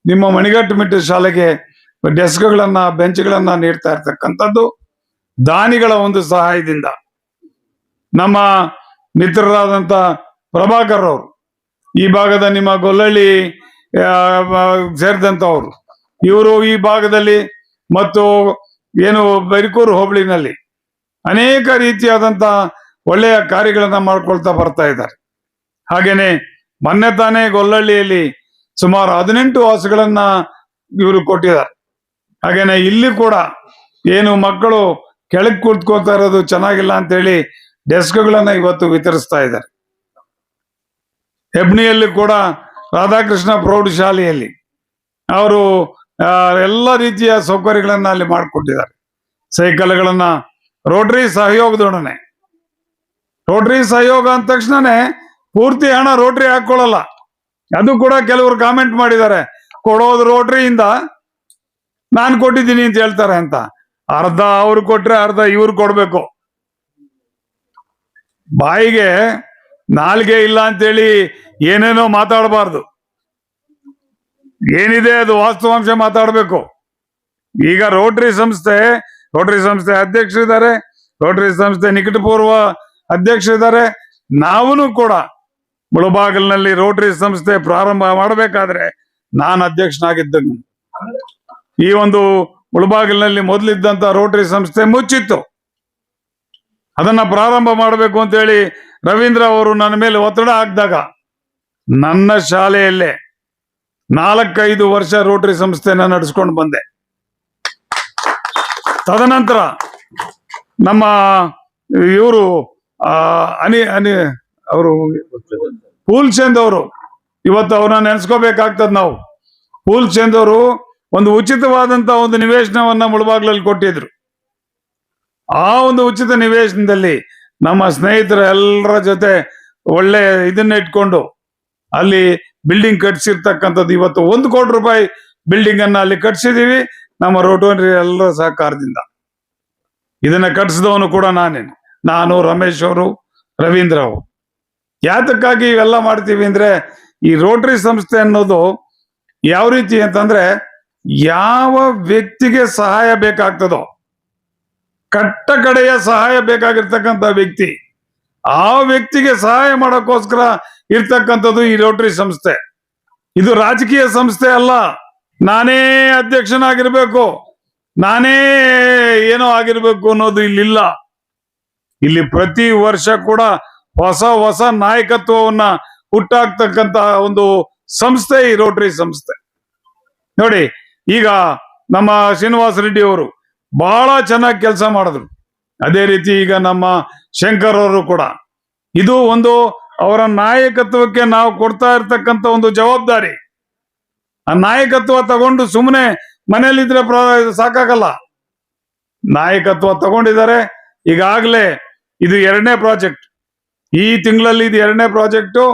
ನಿಮ್ಮ ಮಣಿಗಟ್ಟುಮಿಟ್ಟು ಶಾಲೆಗೆ ಡೆಸ್ಕ್ಗಳನ್ನ ಬೆಂಚ್ಗಳನ್ನ ನೀಡ್ತಾ ಇರ್ತಕ್ಕಂಥದ್ದು ದಾನಿಗಳ ಒಂದು ಸಹಾಯದಿಂದ. ನಮ್ಮ ಮಿತ್ರರಾದಂತ ಪ್ರಭಾಕರ್ ಅವರು ಈ ಭಾಗದ ನಿಮ್ಮ ಗೊಲ್ಲಳ್ಳಿ ಸೇರಿದಂತವ್ರು, ಇವರು ಈ ಭಾಗದಲ್ಲಿ ಮತ್ತು ಏನು ಬೈರಕೂರು ಹೋಬಳಿನಲ್ಲಿ ಅನೇಕ ರೀತಿಯಾದಂತ ಒಳ್ಳೆಯ ಕಾರ್ಯಗಳನ್ನ ಮಾಡ್ಕೊಳ್ತಾ ಬರ್ತಾ ಇದ್ದಾರೆ. ಹಾಗೇನೆ ಮೊನ್ನೆ ತಾನೇ ಗೊಲ್ಲಳ್ಳಿಯಲ್ಲಿ ಸುಮಾರು 18 ವಾಸಗಳನ್ನ ಇವರು ಕೊಟ್ಟಿದ್ದಾರೆ. ಹಾಗೇನೆ ಇಲ್ಲಿ ಕೂಡ ಏನು ಮಕ್ಕಳು ಕೆಳಗೆ ಕೂತ್ಕೊಳ್ತಾ ಇರೋದು ಚೆನ್ನಾಗಿಲ್ಲ ಅಂತೇಳಿ ಡೆಸ್ಕ್ಗಳನ್ನ ಇವತ್ತು ವಿತರಿಸ್ತಾ ಇದ್ದಾರೆ. ಹೆಬ್ನಿಯಲ್ಲಿ ಕೂಡ ರಾಧಾಕೃಷ್ಣ ಪ್ರೌಢಶಾಲೆಯಲ್ಲಿ ಅವರು ಎಲ್ಲ ರೀತಿಯ ಸೌಕರ್ಯಗಳನ್ನ ಅಲ್ಲಿ ಮಾಡಿಕೊಟ್ಟಿದ್ದಾರೆ. ಸೈಕಲ್ಗಳನ್ನ ರೋಟರಿ ಸಹಯೋಗದೊಡನೆ, ರೋಟರಿ ಸಹಯೋಗ ಅಂದ ತಕ್ಷಣನೇ ಪೂರ್ತಿ ಹಣ ರೋಟರಿ ಹಾಕೊಳ್ಳಲ್ಲ. ಅದು ಕೂಡ ಕೆಲವರು ಕಾಮೆಂಟ್ ಮಾಡಿದ್ದಾರೆ, ಕೊಡೋದು ರೋಟರಿಯಿಂದ ನಾನು ಕೊಟ್ಟಿದ್ದೀನಿ ಅಂತ ಹೇಳ್ತಾರೆ ಅಂತ. ಅರ್ಧ ಅವ್ರು ಕೊಟ್ರೆ ಅರ್ಧ ಇವ್ರು ಕೊಡ್ಬೇಕು. ಬಾಯಿಗೆ ನಾಲ್ಗೆ ಇಲ್ಲ ಅಂತೇಳಿ ಏನೇನೋ ಮಾತಾಡಬಾರ್ದು. ಏನಿದೆ ಅದು ವಾಸ್ತವಾಂಶ ಮಾತಾಡಬೇಕು. ಈಗ ರೋಟರಿ ಸಂಸ್ಥೆ ಅಧ್ಯಕ್ಷರಿದ್ದಾರೆ, ರೋಟರಿ ಸಂಸ್ಥೆ ನಿಕಟಪೂರ್ವ ಅಧ್ಯಕ್ಷರಿದ್ದಾರೆ. ನಾವೂ ಕೂಡ ಮುಳಬಾಗಿಲಿನಲ್ಲಿ ರೋಟರಿ ಸಂಸ್ಥೆ ಪ್ರಾರಂಭ ಮಾಡಬೇಕಾದ್ರೆ ನಾನು ಅಧ್ಯಕ್ಷನಾಗಿದ್ದ. ಈ ಒಂದು ಮುಳಬಾಗಿಲಿನಲ್ಲಿ ಮೊದಲಿದ್ದಂತ ರೋಟರಿ ಸಂಸ್ಥೆ ಮುಚ್ಚಿತ್ತು. ಅದನ್ನ ಪ್ರಾರಂಭ ಮಾಡಬೇಕು ಅಂತ ಹೇಳಿ ರವೀಂದ್ರ ಅವರು ನನ್ನ ಮೇಲೆ ಒತ್ತಡ ಹಾಕಿದಾಗ ನನ್ನ ಶಾಲೆಯಲ್ಲೇ 4-5 ವರ್ಷ ರೋಟರಿ ಸಂಸ್ಥೆನ ನಡೆಸ್ಕೊಂಡು ಬಂದೆ. ತದನಂತರ ನಮ್ಮ ಇವರು ಅನಿ ಅನಿ ಅವರು ಫೂಲ್ಚಂದ್ ಅವರು, ಇವತ್ತು ಅವ್ರನ್ನ ನೆನೆಸ್ಕೋಬೇಕಾಗ್ತದ ನಾವು. ಫೂಲ್ಚಂದ್ ಅವರು ಒಂದು ಉಚಿತವಾದಂತ ಒಂದು ನಿವೇಶನವನ್ನ ಮುಳಬಾಗ್ಲಲ್ಲಿ ಕೊಟ್ಟಿದ್ರು. ಆ ಒಂದು ಉಚಿತ ನಿವೇಶನದಲ್ಲಿ ನಮ್ಮ ಸ್ನೇಹಿತರ ಎಲ್ಲರ ಜೊತೆ ಒಳ್ಳೆ ಇದನ್ನ ಇಟ್ಕೊಂಡು ಅಲ್ಲಿ ಬಿಲ್ಡಿಂಗ್ ಕಟ್ಸಿರ್ತಕ್ಕಂಥದ್ದು. ಇವತ್ತು 1 ಕೋಟಿ ರೂಪಾಯಿ ಬಿಲ್ಡಿಂಗ್ ಅನ್ನ ಅಲ್ಲಿ ಕಟ್ಸಿದೀವಿ ನಮ್ಮ ರೋಟರಿ ಎಲ್ಲರ ಸಹಕಾರದಿಂದ. ಇದನ್ನ ಕಟ್ಸಿದವನು ಕೂಡ ನಾನು ರಮೇಶ್ ಅವರು, ರವೀಂದ್ರ ಅವರು. ಯಾತಕ್ಕಾಗಿ ಇವೆಲ್ಲ ಮಾಡ್ತೀವಿ ಅಂದ್ರೆ, ಈ ರೋಟರಿ ಸಂಸ್ಥೆ ಅನ್ನೋದು ಯಾವ ರೀತಿ ಅಂತಂದ್ರೆ, ಯಾವ ವ್ಯಕ್ತಿಗೆ ಸಹಾಯ ಬೇಕಾಗ್ತದೋ, ಕಟ್ಟ ಕಡೆಯ ಸಹಾಯ ಬೇಕಾಗಿರ್ತಕ್ಕಂಥ ವ್ಯಕ್ತಿ, ಆ ವ್ಯಕ್ತಿಗೆ ಸಹಾಯ ಮಾಡೋಕ್ಕೋಸ್ಕರ ಇರ್ತಕ್ಕಂಥದ್ದು ಈ ರೋಟರಿ ಸಂಸ್ಥೆ. ಇದು ರಾಜಕೀಯ ಸಂಸ್ಥೆ ಅಲ್ಲ. ನಾನೇ ಅಧ್ಯಕ್ಷನಾಗಿರ್ಬೇಕು, ನಾನೇ ಏನೋ ಆಗಿರ್ಬೇಕು ಅನ್ನೋದು ಇಲ್ಲಿಲ್ಲ. ಇಲ್ಲಿ ಪ್ರತಿ ವರ್ಷ ಕೂಡ ಹೊಸ ಹೊಸ ನಾಯಕತ್ವವನ್ನ ಹುಟ್ಟಾಕ್ತಕ್ಕಂತ ಒಂದು ಸಂಸ್ಥೆ ಈ ರೋಟರಿ ಸಂಸ್ಥೆ. ನೋಡಿ, ಈಗ ನಮ್ಮ ಶ್ರೀನಿವಾಸ ರೆಡ್ಡಿ ಅವರು ಬಹಳ ಚೆನ್ನಾಗಿ ಕೆಲಸ ಮಾಡಿದ್ರು. ಅದೇ ರೀತಿ ಈಗ ನಮ್ಮ ಶಂಕರ್ ಅವರು ಕೂಡ. ಇದು ಒಂದು ಅವರ ನಾಯಕತ್ವಕ್ಕೆ ನಾವು ಕೊಡ್ತಾ ಇರ್ತಕ್ಕಂಥ ಒಂದು ಜವಾಬ್ದಾರಿ. ಆ ನಾಯಕತ್ವ ತಗೊಂಡು ಸುಮ್ಮನೆ ಮನೇಲಿದ್ರೆ ಸಾಕಾಗಲ್ಲ. ನಾಯಕತ್ವ ತಗೊಂಡಿದ್ದಾರೆ. ಈಗಾಗಲೇ ಇದು 2ನೇ ಪ್ರಾಜೆಕ್ಟ್. ಈ ತಿಂಗಳಲ್ಲಿ ಇದು 2ನೇ ಪ್ರಾಜೆಕ್ಟು.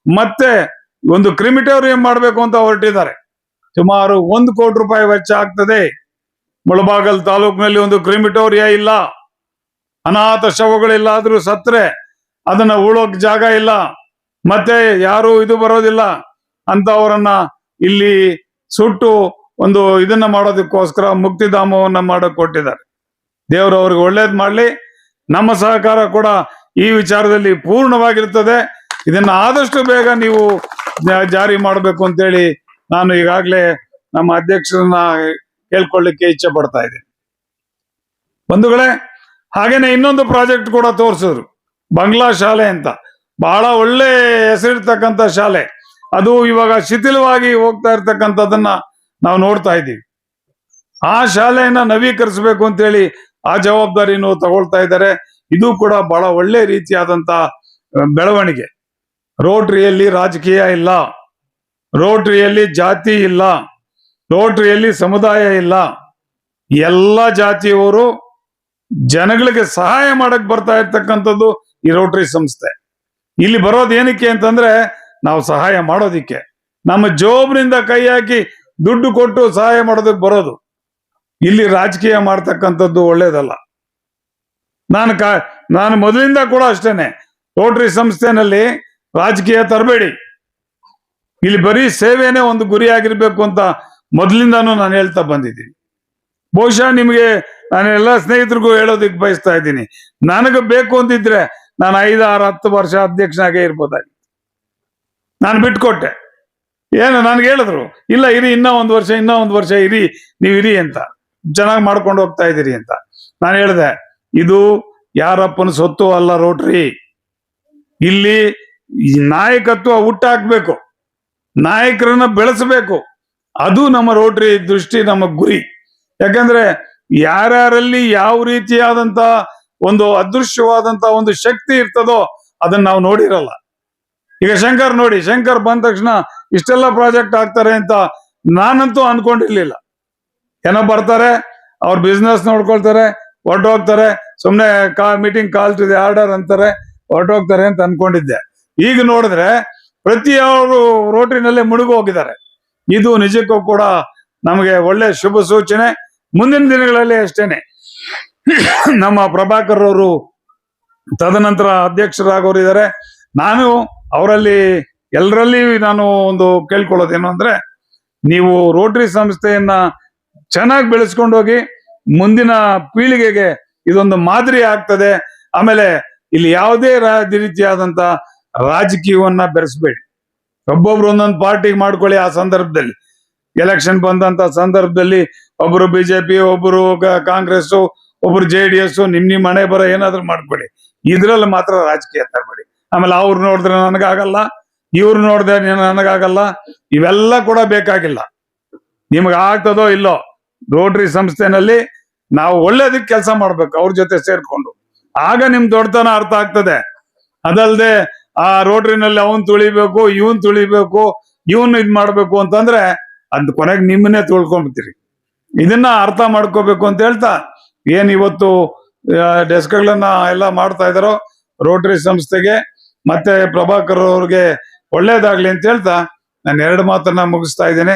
ಮತ್ತೆ ಒಂದು ಕ್ರಿಮಿಟೋರಿಯಂ ಮಾಡಬೇಕು ಅಂತ ಹೊರಟಿದ್ದಾರೆ. ಸುಮಾರು 1 ಕೋಟಿ ರೂಪಾಯಿ ವೆಚ್ಚ ಆಗ್ತದೆ. ಮುಳಬಾಗಲ್ ತಾಲೂಕಿನಲ್ಲಿ ಒಂದು ಕ್ರಿಮಿಟೋರಿಯ ಇಲ್ಲ. ಅನಾಥ ಶವಗಳೆಲ್ಲಾದ್ರೂ ಸತ್ರೆ ಅದನ್ನ ಉಳೋಕ್ ಜಾಗ ಇಲ್ಲ, ಮತ್ತೆ ಯಾರು ಇದು ಬರೋದಿಲ್ಲ ಅಂತ ಅವರನ್ನ ಇಲ್ಲಿ ಸುಟ್ಟು ಒಂದು ಇದನ್ನ ಮಾಡೋದಕ್ಕೋಸ್ಕರ ಮುಕ್ತಿಧಾಮವನ್ನ ಮಾಡಕ್ ಕೊಟ್ಟಿದ್ದಾರೆ. ದೇವರು ಅವ್ರಿಗೆ ಒಳ್ಳೇದ್ ಮಾಡ್ಲಿ. ನಮ್ಮ ಸಹಕಾರ ಕೂಡ ಈ ವಿಚಾರದಲ್ಲಿ ಪೂರ್ಣವಾಗಿರ್ತದೆ. ಇದನ್ನ ಆದಷ್ಟು ಬೇಗ ನೀವು ಜಾರಿ ಮಾಡಬೇಕು ಅಂತೇಳಿ ನಾನು ಈಗಾಗಲೇ ನಮ್ಮ ಅಧ್ಯಕ್ಷರನ್ನ ಕೇಳ್ಕೊಳ್ಳಿಕ್ಕೆ ಇಚ್ಛೆ ಪಡ್ತಾ ಇದ್ದೀನಿ. ಬಂಧುಗಳೇ, ಹಾಗೇನೆ ಇನ್ನೊಂದು ಪ್ರಾಜೆಕ್ಟ್ ಕೂಡ ತೋರಿಸಿದ್ರು, ಬಂಗ್ಲಾ ಶಾಲೆ ಅಂತ. ಬಹಳ ಒಳ್ಳೆ ಹೆಸರಿರ್ತಕ್ಕಂಥ ಶಾಲೆ. ಅದು ಇವಾಗ ಶಿಥಿಲವಾಗಿ ಹೋಗ್ತಾ ಇರ್ತಕ್ಕಂಥದ್ದನ್ನ ನಾವು ನೋಡ್ತಾ ಇದ್ದೀವಿ. ಆ ಶಾಲೆಯನ್ನ ನವೀಕರಿಸಬೇಕು ಅಂತೇಳಿ ಆ ಜವಾಬ್ದಾರಿನೂ ತಗೊಳ್ತಾ ಇದ್ದಾರೆ. ಇದು ಕೂಡ ಬಹಳ ಒಳ್ಳೆ ರೀತಿಯಾದಂತ ಬೆಳವಣಿಗೆ. ರೋಟರಿಯಲ್ಲಿ ರಾಜಕೀಯ ಇಲ್ಲ, ರೋಟರಿಯಲ್ಲಿ ಜಾತಿ ಇಲ್ಲ, ರೋಟರಿಯಲ್ಲಿ ಸಮುದಾಯ ಇಲ್ಲ. ಎಲ್ಲ ಜಾತಿಯವರು ಜನಗಳಿಗೆ ಸಹಾಯ ಮಾಡಕ್ ಬರ್ತಾ ಇರ್ತಕ್ಕಂಥದ್ದು ಈ ರೋಟರಿ ಸಂಸ್ಥೆ. ಇಲ್ಲಿ ಬರೋದು ಏನಕ್ಕೆ ಅಂತಂದ್ರೆ, ನಾವು ಸಹಾಯ ಮಾಡೋದಿಕ್ಕೆ. ನಮ್ಮ ಜೋಬ್ನಿಂದ ಕೈ ಹಾಕಿ ದುಡ್ಡು ಕೊಟ್ಟು ಸಹಾಯ ಮಾಡೋದಕ್ಕೆ ಬರೋದು. ಇಲ್ಲಿ ರಾಜಕೀಯ ಮಾಡ್ತಕ್ಕಂಥದ್ದು ಒಳ್ಳೇದಲ್ಲ. ನಾನು ಮೊದಲಿಂದ ಕೂಡ ಅಷ್ಟೇನೆ, ರೋಟರಿ ಸಂಸ್ಥೆನಲ್ಲಿ ರಾಜಕೀಯ ತರಬೇಡಿ, ಇಲ್ಲಿ ಬರೀ ಸೇವೆನೇ ಒಂದು ಗುರಿಯಾಗಿರ್ಬೇಕು ಅಂತ ಮೊದಲಿಂದಾನು ನಾನು ಹೇಳ್ತಾ ಬಂದಿದ್ದೀನಿ. ಬಹುಶಃ ನಿಮಗೆ ನಾನು ಎಲ್ಲ ಸ್ನೇಹಿತರಿಗೂ ಹೇಳೋದಕ್ಕೆ ಬಯಸ್ತಾ ಇದ್ದೀನಿ, ನನಗೆ ಬೇಕು ಅಂತಿದ್ರೆ ನಾನು 5, 6, 10 ವರ್ಷ ಅಧ್ಯಕ್ಷನಾಗೇ ಇರ್ಬೋದಾಗಿತ್ತು. ನಾನು ಬಿಟ್ಕೊಟ್ಟೆ. ಏನು ನನಗೆ ಹೇಳಿದ್ರು, ಇಲ್ಲ ಇರಿ, ಇನ್ನೂ ಒಂದು ವರ್ಷ ಇರಿ, ನೀವು ಇರಿ ಅಂತ, ಚೆನ್ನಾಗಿ ಮಾಡ್ಕೊಂಡು ಹೋಗ್ತಾ ಇದ್ದೀರಿ ಅಂತ. ನಾನು ಹೇಳಿದೆ, ಇದು ಯಾರಪ್ಪನ ಸೊತ್ತು ಅಲ್ಲ ರೋಟರಿ. ಇಲ್ಲಿ ನಾಯಕತ್ವ ಹುಟ್ಟಾಕ್ಬೇಕು, ನಾಯಕರನ್ನ ಬೆಳೆಸಬೇಕು. ಅದು ನಮ್ಮ ರೋಟರಿ ದೃಷ್ಟಿ, ನಮ್ಮ ಗುರಿ. ಯಾಕಂದ್ರೆ ಯಾರ್ಯಾರಲ್ಲಿ ಯಾವ ರೀತಿಯಾದಂತ ಒಂದು ಅದೃಶ್ಯವಾದಂತ ಒಂದು ಶಕ್ತಿ ಇರ್ತದೋ ಅದನ್ನ ನಾವು ನೋಡಿರಲ್ಲ. ಈಗ ಶಂಕರ್ ನೋಡಿ, ಶಂಕರ್ ಬಂದ ತಕ್ಷಣ ಇಷ್ಟೆಲ್ಲ ಪ್ರಾಜೆಕ್ಟ್ ಆಗ್ತಾರೆ ಅಂತ ನಾನಂತೂ ಅನ್ಕೊಂಡಿರ್ಲಿಲ್ಲ. ಏನೋ ಬರ್ತಾರೆ, ಅವ್ರ ಬಿಸ್ನೆಸ್ ನೋಡ್ಕೊಳ್ತಾರೆ, ಹೊರಟೋಗ್ತಾರೆ, ಸುಮ್ಮನೆ meeting call to the order ಅಂತಾರೆ, ಹೊರಟೋಗ್ತಾರೆ ಅಂತ ಅನ್ಕೊಂಡಿದ್ದೆ. ಈಗ ನೋಡಿದ್ರೆ ಪ್ರತಿಯೊಬ್ಬರು ರೋಟರಿನಲ್ಲೇ ಮುಳುಗು ಹೋಗಿದ್ದಾರೆ. ಇದು ನಿಜಕ್ಕೂ ಕೂಡ ನಮಗೆ ಒಳ್ಳೆ ಶುಭ ಸೂಚನೆ. ಮುಂದಿನ ದಿನಗಳಲ್ಲಿ ಅಷ್ಟೇನೆ ನಮ್ಮ ಪ್ರಭಾಕರ್ ಅವರು ತದನಂತರ ಅಧ್ಯಕ್ಷರಾಗೋರಿದ್ದಾರೆ. ನಾನು ಅವರಲ್ಲಿ ಎಲ್ಲರಲ್ಲಿ ನಾನು ಒಂದು ಕೇಳ್ಕೊಳ್ಳೋದೇನು ಅಂದ್ರೆ, ನೀವು ರೋಟರಿ ಸಂಸ್ಥೆಯನ್ನ ಚೆನ್ನಾಗಿ ಬೆಳೆಸ್ಕೊಂಡು ಹೋಗಿ, ಮುಂದಿನ ಪೀಳಿಗೆಗೆ ಇದೊಂದು ಮಾದರಿ ಆಗ್ತದೆ. ಆಮೇಲೆ ಇಲ್ಲಿ ಯಾವುದೇ ರೀತಿಯಾದಂತ ರಾಜಕೀಯವನ್ನ ಬೆರೆಸಬೇಡಿ. ಒಬ್ಬೊಬ್ರು ಒಂದೊಂದು ಪಾರ್ಟಿಗೆ ಮಾಡ್ಕೊಳ್ಳಿ. ಆ ಸಂದರ್ಭದಲ್ಲಿ ಎಲೆಕ್ಷನ್ ಬಂದಂತ ಸಂದರ್ಭದಲ್ಲಿ ಒಬ್ರು ಬಿಜೆಪಿ, ಒಬ್ರು ಕಾಂಗ್ರೆಸ್, ಒಬ್ರು JDS, ನಿಮ್ ಮನೆ ಬರೋ ಏನಾದ್ರು ಮಾಡ್ಕೊಳ್ಳಿ. ಇದ್ರಲ್ಲಿ ಮಾತ್ರ ರಾಜಕೀಯ ತರಬೇಡಿ. ಆಮೇಲೆ ಅವ್ರು ನೋಡಿದ್ರೆ ನನಗಾಗಲ್ಲ, ಇವ್ರು ನೋಡಿದ್ರೆ ನನಗಾಗಲ್ಲ, ಇವೆಲ್ಲ ಕೂಡ ಬೇಕಾಗಿಲ್ಲ. ನಿಮ್ಗೆ ಆಗ್ತದೋ ಇಲ್ಲೋ, ರೋಟರಿ ಸಂಸ್ಥೆನಲ್ಲಿ ನಾವು ಒಳ್ಳೇದಕ್ಕೆ ಕೆಲಸ ಮಾಡ್ಬೇಕು ಅವ್ರ ಜೊತೆ ಸೇರ್ಕೊಂಡು. ಆಗ ನಿಮ್ ದೊಡ್ಡತನ ಅರ್ಥ ಆಗ್ತದೆ. ಅದಲ್ದೆ ಆ ರೋಟರಿನಲ್ಲಿ ಅವನ್ ತುಳಿಬೇಕು, ಇವನ್ ತುಳಿಬೇಕು, ಇವನ್ ಇದ್ ಮಾಡ್ಬೇಕು ಅಂತಂದ್ರೆ ಅದ್ ಕೊನೆಗೆ ನಿಮ್ಮನ್ನೇ ತುಳ್ಕೊಂಡ್ಬಿಡ್ತೀರಿ. ಇದನ್ನ ಅರ್ಥ ಮಾಡ್ಕೋಬೇಕು ಅಂತ ಹೇಳ್ತಾ, ಏನ್ ಇವತ್ತು ಡೆಸ್ಕ್ಗಳನ್ನ ಎಲ್ಲ ಮಾಡ್ತಾ ಇದಾರೋ ರೋಟರಿ ಸಂಸ್ಥೆಗೆ ಮತ್ತೆ ಪ್ರಭಾಕರ್ ಅವ್ರಿಗೆ ಒಳ್ಳೇದಾಗ್ಲಿ ಅಂತ ಹೇಳ್ತಾ ನಾನು 2 ಮಾತನ್ನ ಮುಗಿಸ್ತಾ ಇದ್ದೇನೆ.